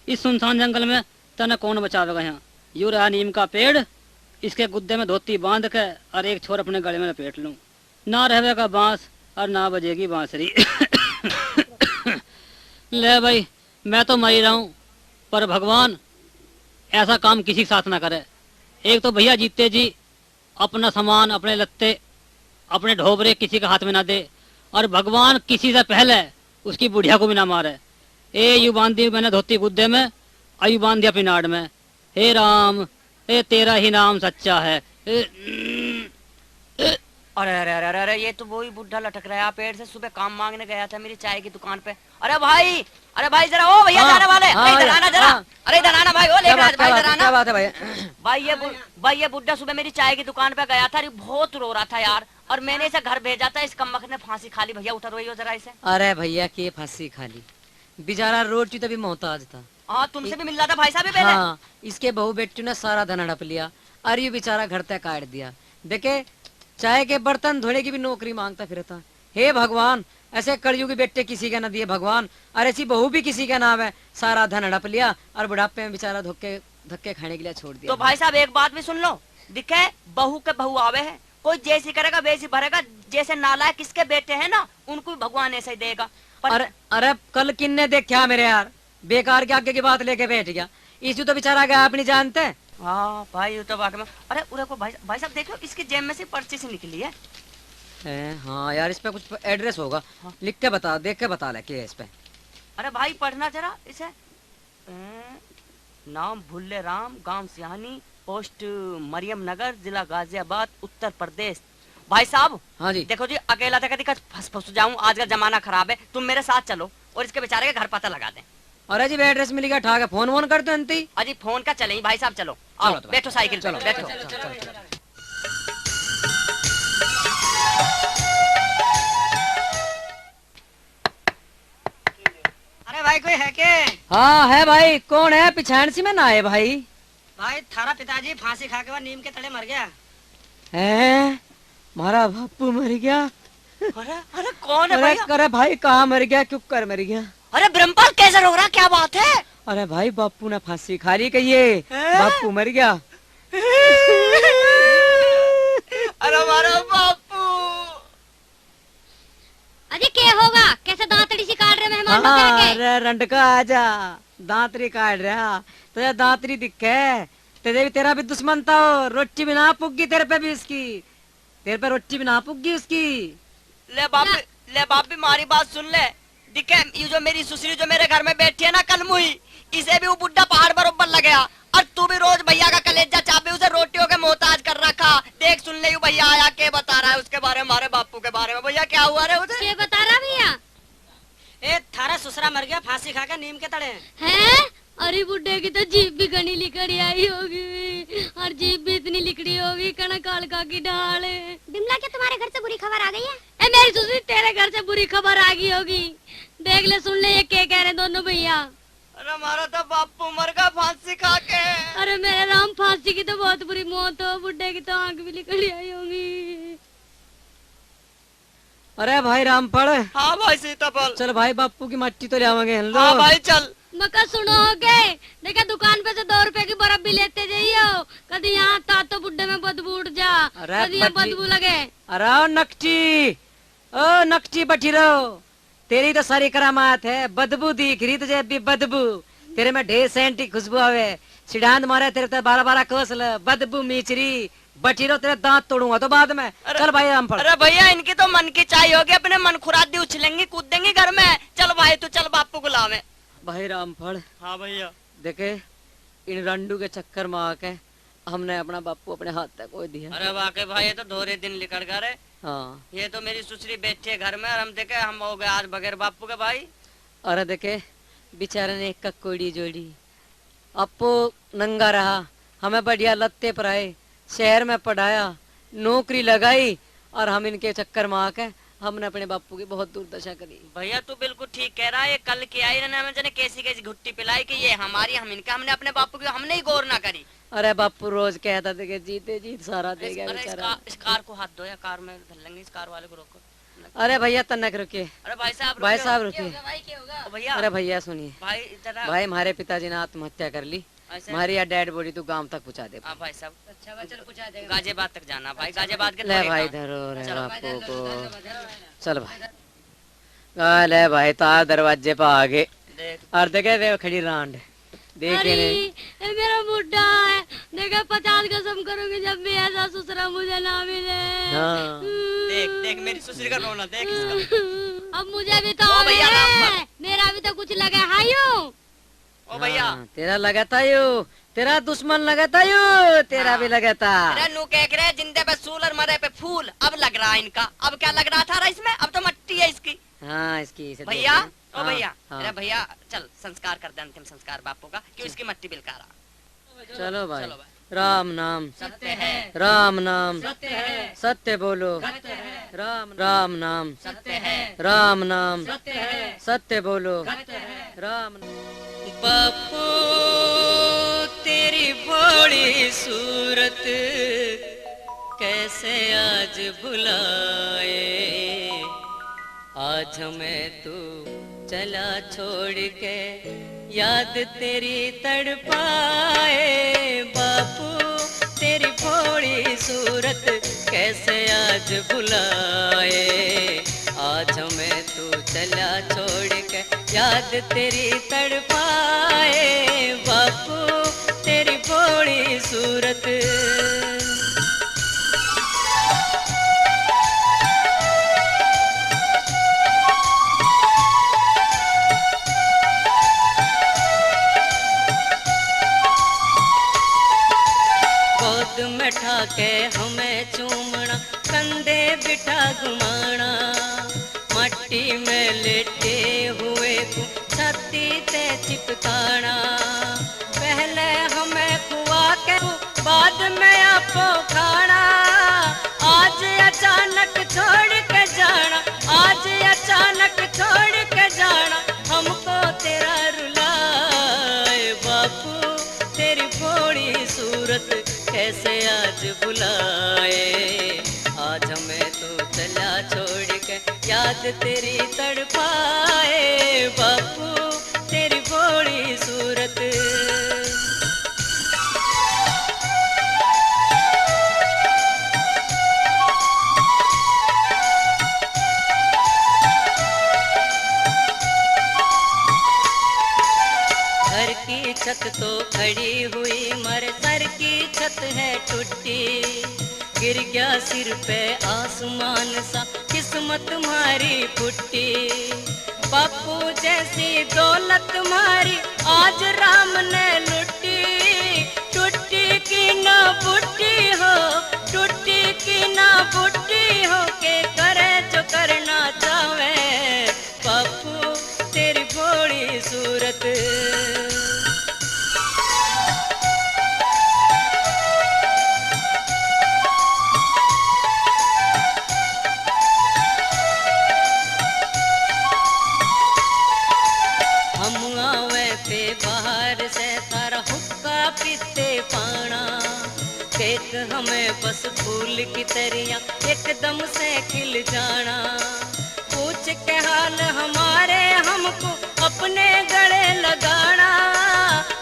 इस सुनसान जंगल में तने कौन बचावेगा? यहाँ यूं रहा नीम का पेड़, इसके गुद्दे में धोती बांध के और एक छोर अपने गले में लपेट लूं। ना रहेगा बांस और ना बजेगी बांसुरी। ले भाई, मैं तो मर ही रहा हूँ, पर भगवान ऐसा काम किसी के साथ ना करे। एक तो भैया जीते जी अपना सामान, अपने लत्ते, अपने ढोबरे किसी के हाथ में ना दे, और भगवान किसी से पहले उसकी बुढ़िया को भी ना मारे। ए यू बांधी मैंने धोती गुद्दे में, आयु बांधी अपनी नाड़ में। हे राम, ए तेरा ही नाम सच्चा है। अरे अरे अरे अरे अरे, ये तो वही बुढ़ा लटक रहा है पेड़ से। सुबह काम मांगने गया था मेरी चाय की दुकान पे। अरे भाई जरा, ओ भैया जाने वाले, इधर आना जरा। अरे इधर आना भाई, ओ लेकर भाई इधर आना। क्या बात है भैया? भाई ये बुढ़ा सुबह मेरी चाय की दुकान पे गया था, बहुत रो रहा था यार, और मैंने इसे घर भेजा था। इस कमबख्त ने फांसी खा ली। भैया उठा रोइयो जरा इसे। अरे भैया के फांसी खा ली, बेचारा रोटी तो भी मोहताज था। हाँ, तुमसे भी मिल रहा था भाई साहब पहले। हाँ, इसके बहू बेटी ने सारा धन हड़प लिया, और ये बेचारा घर तक काट दिया। देखे, चाय के बर्तन धोने की भी नौकरी मांगता फिरता। हे भगवान, ऐसे कलयुगी बेटे किसी का न दिए भगवान, और ऐसी बहू भी किसी का नाम है, सारा धन हड़प लिया और बुढ़ापे में बेचारा धक्के खाने के लिए छोड़ दिया। तो भाई साहब एक बात भी सुन लो, दिखे बहू के बहू आवे है, कोई जैसी करेगा वैसी भरेगा। जैसे नालायक किसके बेटे हैं ना, उनको भी भगवान ऐसे ही देगा। अरे कल किन्ने देखा मेरे यार, बेकार के आगे की बात लेके बैठ गया। इसी तो बेचारा गया, आप नहीं जानते। हाँ भाई, तो वाकई में। अरे उरे को भाई साहब देखो, इसकी जेब में से पर्ची से निकली है। हाँ यार, इस पे कुछ एड्रेस होगा। हाँ। लिख के बता, देख के बता ले क्या है इस पे। अरे भाई पढ़ना जरा इसे। नाम भुल्ले राम, गांव सियानी, पोस्ट मरियम नगर, जिला गाजियाबाद, उत्तर प्रदेश। भाई साहब। हाँ जी। देखो जी, अकेला था फंस जाऊं, आज का जमाना खराब है, तुम मेरे साथ चलो और इसके बेचारे के घर पता लगा दें। अरे जी एड्रेस मिल गया, ठाक है, फोन वोन करते हैं। अजी फोन का चलें भाई साहब, चलो आओ बैठो साइकिल, चलो बैठो। अरे भाई कोई है के? हाँ है भाई, कौन है? पिछाड़ सी में ना है भाई। भाई थारा पिताजी फांसी खा के बाद नीम के तले मर गया है। मारा बापू मर गया। अरे कौन है भैया? अरे भाई कहाँ मर गया, क्यों कर मर गया? अरे ब्रह्मपाल कैसे हो रहा, क्या बात है? अरे भाई बापू ने फांसी खा ली, कहिए बापू मर गया। अरे हमारा बापू। अरे क्या होगा, कैसे दांतड़ी सी काट रहे मेहमान को? अरे रंडका आजा, दांतरी काट रहा, तुझे दांतरी दिखे, तेरा भी दुश्मन था। रोटी भी ना पुगी तेरे पे भी उसकी, तेरे पे रोटी भी ना पुगी उसकी। ले बाप भी मारी बात सुन ले। दिखे, ये जो मेरी सुसरी जो मेरे घर में बैठी है ना कलमुई, इसे भी वो बुड्ढा पहाड़ बरोबर लग गया, और तू भी रोज भैया का कलेजा चापे, उसे रोटियों के मोहताज कर रखा। देख सुन ले, भैया आया के बता रहा है उसके बारे में, हमारे बापू के बारे में। भैया क्या हुआ रे उसे? क्या बता रहा भैया? ए थारा ससुरा मर गया फांसी खा के नीम के तले हैं? अरे बुड्ढे की तो जीभ भी घनी लिकड़ी आई होगी, और जीभ भी इतनी लिकड़ी होगी कना कालका की ढाल। बिमला क्या तुम्हारे घर से बुरी खबर आ गई है? ए मेरी सुसरी, तेरे घर से बुरी खबर आ गई होगी। देख ले, सुन ले, ये क्या कह रहे दोनों भैया। अरे हमारा तो बापू मर गया फांसी खा के। अरे मेरे राम, फांसी की तो बहुत बुरी मौत हो, बुड्ढे की तो आंख भी निकली आई होंगी। अरे भाई रामफल। हाँ भाई सीताफल। चल भाई बापू की मट्टी तो ले आवांगे हम लोग। हाँ भाई चल। मका सुनोगे, देखा दुकान पे से 2 रुपए की बर्फ भी लेते जाइयो। कभी यहाँ ता तो बुड्ढे में बदबू उठ जा, कभी यहाँ बदबू लगे। अरे नकटी, ओ नकटी बैठी रहो, तेरी तो सारी करामात है, बदबू दिख रही तुझे भी बदबू, तेरे में ढेर सेंट की खुशबू आवे, सिडांत मारे तेरे तो 12-12 कोसल बदबू मीचरी, बैठी रहो, तेरे दांत तोड़ूंगा तो बाद में। चल भाई रामफल। अरे भैया इनकी तो मन की चाय होगी, अपने मन खुरादी उछलेंगी कूद देंगी घर में। चल भाई तू चल, बापू को लावे। भाई रामफल। हाँ भैया। देखे, इन रंडू के चक्कर में आके हमने अपना बापू अपने हाथ तक कोई दिया। अरे वाकई भाई, ये तो दोहरे दिन निकल गए रे। हाँ, ये तो मेरी सुसरी बैठी है घर में, और हम देखे हम हो गए आज बगैर बापू के भाई। अरे देखे, बेचारे ने एक कोड़ी जोड़ी, अपो नंगा रहा, हमें बढ़िया लत्ते पर आए, शहर में पढ़ाया, नौकरी लगाई, और हम इनके चक्कर में आके हमने अपने बापू की बहुत दुर्दशा करी। भैया तू बिल्कुल ठीक कह रहा है। ये कल की आई ना, हमें जाने कैसी कैसी घुट्टी पिलाई कि ये हमारी हम इनका, हमने अपने बापू की हमने ही गौर ना करी। अरे बापू रोज कहता था कि जीते जीत सारा दे गया बेचारा। इस कार को हाथ दो, या कार में धर लेंगे, इस कार वाले को रोको। अरे भैया तनक रुकिए। अरे भाई साहब रुकिए। भैया। अरे भैया सुनिए भाई, हमारे पिताजी ने आत्महत्या कर ली, हमारी या डेड बॉडी तो गांव तक पहुंचा दे। भाई साहब अच्छा चलो पहुंचा देगा, गाजियाबाद तक जाना भाई, गाजियाबाद के ले भाई धरो रे बापू को। चल भाई, ले भाई तार दरवाजे पे आगे, और देखे वे खड़ी रांड, देखे नहीं। ये मेरा बुढ़ा है, देखा 50 कसम करूंगी जब भी ऐसा ससुरा मुझे ना मिले। हाँ। देख देख मेरी ससुरी का रोना देख इसका। अब मुझे भी तो ओ भैया मेरा भी तो कुछ लगा है यूं। ओ भैया तेरा लगा था यू, तेरा दुश्मन लगा था यू, तेरा भी लगा था। अरे नू कह रहे जिंदे पे सूल और मरे पे फूल, अब लग रहा है इनका। अब क्या लग रहा था इसमें, अब तो मट्टी है इसकी। हाँ इसकी भैया ओ भैया, हाँ। अरे भैया चल संस्कार कर दे, अंतिम संस्कार बापू का, क्यों इसकी मट्टी बिलकारा। चलो भाई, राम नाम सत्य है, राम नाम सत्य है, सत्य बोलो, राम राम नाम सत्य है, राम नाम सत्य है, सत्य बोलो, राम। बापू तेरी भोली सूरत कैसे आज भुलाए, आज हमें तू चला छोड़ के याद तेरी तड़पाए। बापू तेरी भोली सूरत कैसे आज भुलाए, आज हमें तू चला छोड़ के याद तेरी तड़पाए। बापू तेरी भोली सूरत। गोद में ठाके हमें चूमना, कंधे बिठा घुमाना, मट्टी में लेटे हुए को छाती ते चिपकाना। पहले हमें खुआ के बाद में आपको खाना, आज अचानक छोड़ के जाना, आज अचानक छोड़ के जाना, हमको तेरा रुलाए। बापू तेरी भोली सूरत कैसे आज बुलाए, आज हमें तो चला छोड़ के याद तेरी तड़पाए। बापू तेरी भोली सूरत। घर की छत तो खड़ी हुई मर सर की छत है टूटी, गिर गया सिर पे आसमान सा किस्मत मारी फुटी। बापू जैसी दौलत मारी आज राम ने लुटी, टूटी की ना बुट्टी हो, टूटी की ना बुट्टी हो के करे जो करना चाहे। बापू तेरी भोली सूरत। बाहर से तारा हुक्का पीते पाना, देख हमें बस फूल की तरियां एकदम से खिल जाना। पूछ के हाल हमारे हमको अपने गले लगाना,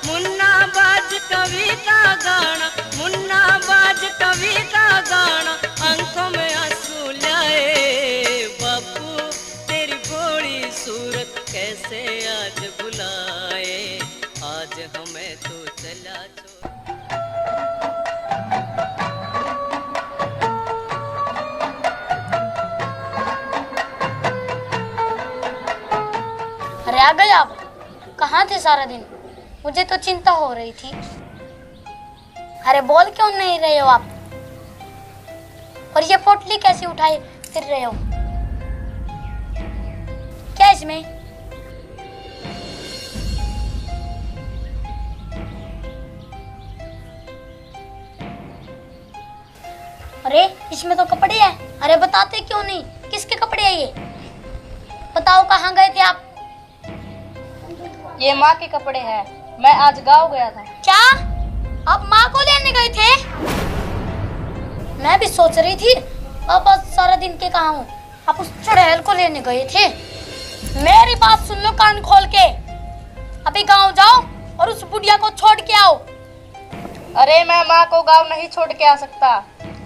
मुन्ना बाज कविता गाना, मुन्ना बाज कविता गाना, आंखों में आंसू लाए। बापू तेरी भोली सूरत कैसे आज बुलाए, आज हमें तो चला छोड़। अरे आ गए आप, कहाँ थे सारा दिन? मुझे तो चिंता हो रही थी। अरे बोल क्यों नहीं रहे हो आप? और ये पोटली कैसे उठाए फिर रहे हो? क्या इसमें? अरे इसमें तो कपड़े हैं। अरे बताते क्यों नहीं, किसके कपड़े हैं ये? बताओ कहाँ गए थे आप? ये माँ के कपड़े हैं, मैं आज गाँव गया था। क्या आप माँ को लेने गए थे? मैं भी सोच रही थी अब सारा दिन के कहाँ हूँ, आप उस चुड़ैल को लेने गए थे। मेरी बात सुन लो कान खोल के, अभी गाँव जाओ और उस बुढ़िया को छोड़ के आओ। अरे मैं माँ को गाँव नहीं छोड़ के आ सकता,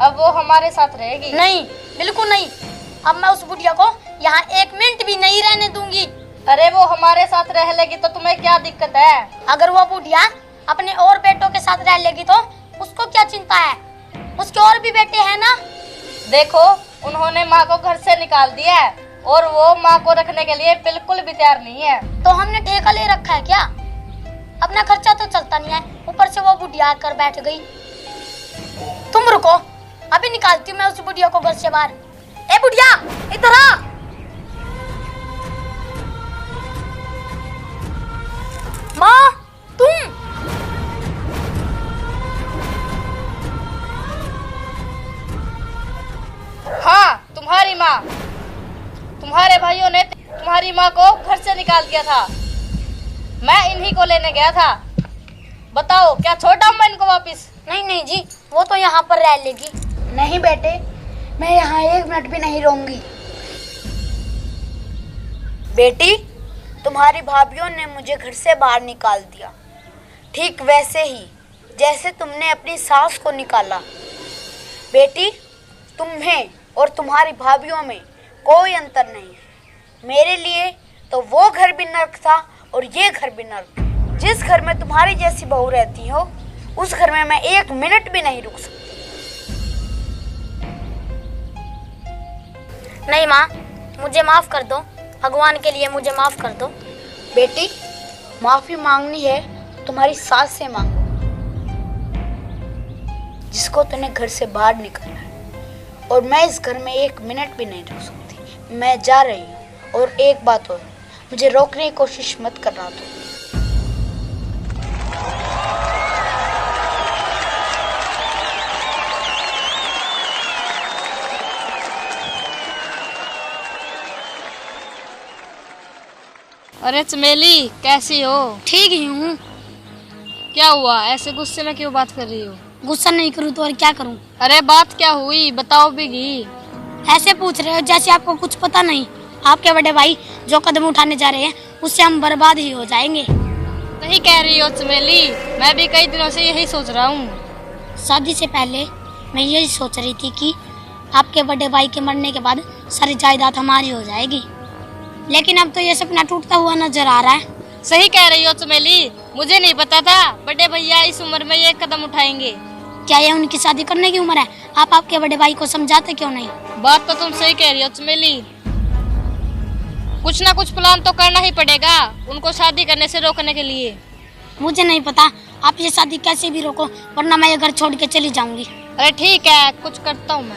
अब वो हमारे साथ रहेगी। नहीं, बिल्कुल नहीं। अब मैं उस बुढ़िया को यहाँ 1 मिनट भी नहीं रहने दूंगी। अरे वो हमारे साथ रह लेगी तो तुम्हें क्या दिक्कत है? अगर वो बुढ़िया अपने और बेटों के साथ रह लेगी तो उसको क्या चिंता है? उसके और भी बेटे हैं ना। देखो, उन्होंने माँ को घर से निकाल दिया है और वो माँ को रखने के लिए बिल्कुल भी तैयार नहीं है। तो हमने ठेका ले रखा है क्या? अपना खर्चा तो चलता नहीं है, ऊपर से वो बुढ़िया आकर बैठ गई। तुम रुको, अभी निकालती हूँ मैं उस बुढ़िया को घर से बाहर। ए बुढ़िया, इधर आ। माँ, तुम? हाँ, तुम्हारी माँ। तुम्हारे भाइयों ने तुम्हारी माँ को घर से निकाल दिया था। मैं इन्हीं को लेने गया था। बताओ, क्या छोड़ा मैं इनको वापिस? नहीं नहीं जी, वो तो यहाँ पर रह लेगी। नहीं बेटे, मैं यहाँ 1 मिनट भी नहीं रहूंगी। बेटी, तुम्हारी भाभीयों ने मुझे घर से बाहर निकाल दिया, ठीक वैसे ही जैसे तुमने अपनी सास को निकाला। बेटी, तुम्हें और तुम्हारी भाभीयों में कोई अंतर नहीं है। मेरे लिए तो वो घर भी नर्क था और ये घर भी नर्क। जिस घर में तुम्हारी जैसी बहू रहती हो, उस घर में मैं 1 मिनट भी नहीं रुक सकती। नहीं माँ, मुझे माफ कर दो, भगवान के लिए मुझे माफ कर दो। बेटी, माफी मांगनी है तुम्हारी सास से मांगो, जिसको तूने घर से बाहर निकाला है। और मैं इस घर में 1 मिनट भी नहीं रुक सकती। मैं जा रही हूँ। और एक बात और, मुझे रोकने की कोशिश मत करना तो। अरे चमेली, कैसी हो? ठीक ही हूँ। क्या हुआ, ऐसे गुस्से में क्यों बात कर रही हो? गुस्सा नहीं करूँ तो और क्या करूँ? अरे बात क्या हुई, बताओ बिगी। ऐसे पूछ रहे हो जैसे आपको कुछ पता नहीं। आपके बड़े भाई जो कदम उठाने जा रहे हैं, उससे हम बर्बाद ही हो जाएंगे। सही कह रही हो चमेली, मैं भी कई दिनों से यही सोच रहा हूँ। शादी से पहले मैं यही सोच रही थी कि आपके बड़े भाई के मरने के बाद सारी जायदाद हमारी हो जाएगी, लेकिन अब तो ये सपना टूटता हुआ नजर आ रहा है। सही कह रही हो चमेली, मुझे नहीं पता था बड़े भैया इस उम्र में ये कदम उठाएंगे। क्या ये उनकी शादी करने की उम्र है? आप आपके बड़े भाई को समझाते क्यों नहीं? बात तो तुम सही कह रही हो चमेली, कुछ ना कुछ प्लान तो करना ही पड़ेगा उनको शादी करने से रोकने के लिए। मुझे नहीं पता, आप ये शादी कैसे भी रोको, वरना मैं ये घर छोड़ के चली जाऊंगी। अरे ठीक है, कुछ करता हूँ मैं।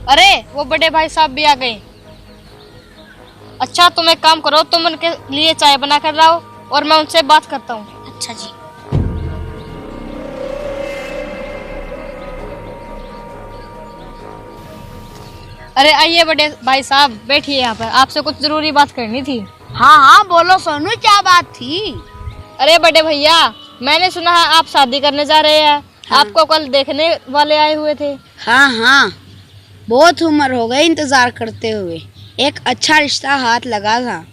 अरे वो बड़े भाई साहब भी आ गए। अच्छा, तुम एक काम करो, तुम उनके लिए चाय बना कर लाओ और मैं उनसे बात करता हूँ। अच्छा जी। अरे आइए बड़े भाई साहब, बैठिए यहाँ पर, आपसे कुछ जरूरी बात करनी थी। हाँ हाँ बोलो सोनू, क्या बात थी? अरे बड़े भैया, मैंने सुना है आप शादी करने जा रहे हैं। हाँ। आपको कल देखने वाले आए हुए थे। हाँ हाँ, बहुत उम्र हो गई इंतजार करते हुए। एक अच्छा रिश्ता हाथ लगा था,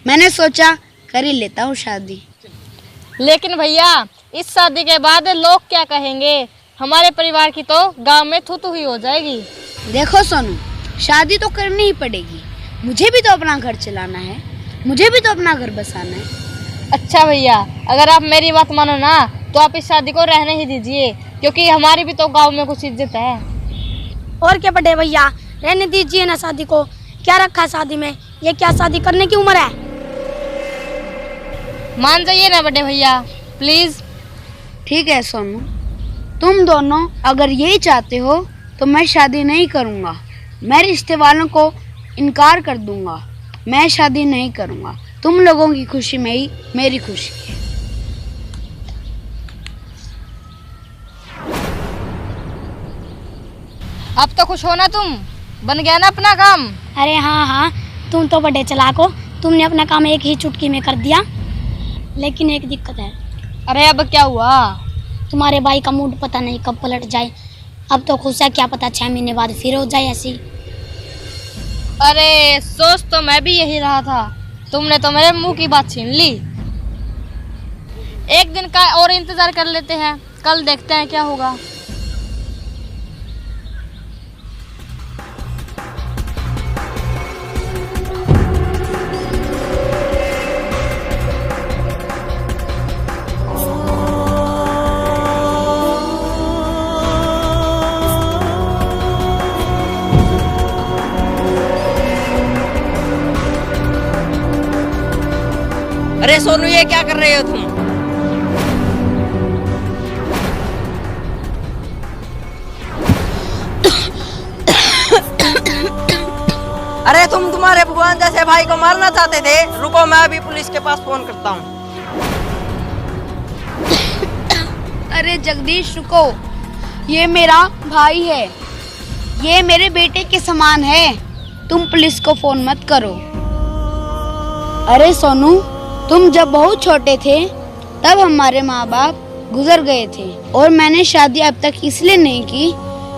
मैंने सोचा कर ही लेता हूँ शादी। लेकिन भैया, इस शादी के बाद लोग क्या कहेंगे? हमारे परिवार की तो गांव में थू ही हो जाएगी। देखो सोनू, शादी तो करनी ही पड़ेगी। मुझे भी तो अपना घर चलाना है, मुझे भी तो अपना घर बसाना है। अच्छा भैया, अगर आप मेरी बात मानो ना तो आप इस शादी को रहने ही दीजिए, क्योंकि हमारी भी तो गांव में कुछ इज्जत है। और क्या बड़े भैया, रहने दीजिए ना शादी को। क्या रखा है शादी में? ये क्या शादी करने की उम्र है? मान जाइए ना बड़े भैया, प्लीज। ठीक है सोनू, तुम दोनों अगर यही चाहते हो तो मैं शादी नहीं करूँगा। मैं रिश्ते वालों को इनकार कर दूंगा। मैं शादी नहीं करूँगा। तुम लोगों की खुशी में ही मेरी खुशी है। अब तो खुश हो ना तुम? बन गया ना अपना काम? अरे हाँ हाँ, तुम तो बड़े चालाक हो। तुमने अपना काम एक ही चुटकी में कर दिया। लेकिन एक दिक्कत है। अरे अब क्या हुआ? तुम्हारे भाई का मूड पता नहीं कब पलट जाए। अब तो खुश है, क्या पता 6 महीने बाद फिर हो जाए ऐसी। अरे सोच तो मैं भी यही रहा था, तुमने तो मेरे मुंह की बात छीन ली। एक दिन का और इंतजार कर लेते हैं, कल देखते हैं क्या होगा। अरे सोनू, ये क्या कर रहे हो तुम? अरे तुम तुम्हारे भगवान जैसे भाई को मारना चाहते थे? रुको, मैं अभी पुलिस के पास फोन करता हूँ। अरे जगदीश रुको, ये मेरा भाई है, ये मेरे बेटे के समान है, तुम पुलिस को फोन मत करो। अरे सोनू, तुम जब बहुत छोटे थे तब हमारे माँ बाप गुजर गए थे और मैंने शादी अब तक इसलिए नहीं की,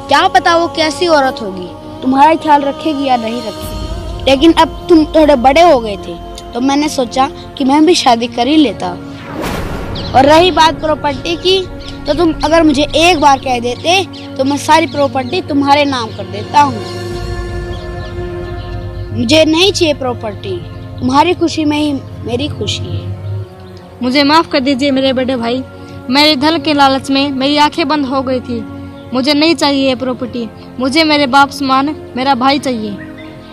क्या पता वो कैसी औरत होगी, तुम्हारा ख्याल रखेगी या नहीं रखेगी। लेकिन अब तुम थोड़े बड़े हो गए थे तो मैंने सोचा कि मैं भी शादी कर ही लेता। और रही बात प्रॉपर्टी की, तो तुम अगर मुझे एक बार कह देते तो मैं सारी प्रॉपर्टी तुम्हारे नाम कर देता हूँ। मुझे नहीं चाहिए प्रॉपर्टी, तुम्हारी खुशी में ही मेरी खुशी है। मुझे माफ कर दीजिए मेरे बड़े भाई, मेरे धन के लालच में मेरी आंखें बंद हो गई थी। मुझे नहीं चाहिए ये प्रॉपर्टी, मुझे मेरे बाप समान मेरा भाई चाहिए।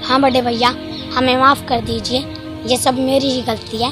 हाँ बड़े भैया, हमें माफ कर दीजिए, ये सब मेरी ही गलती है।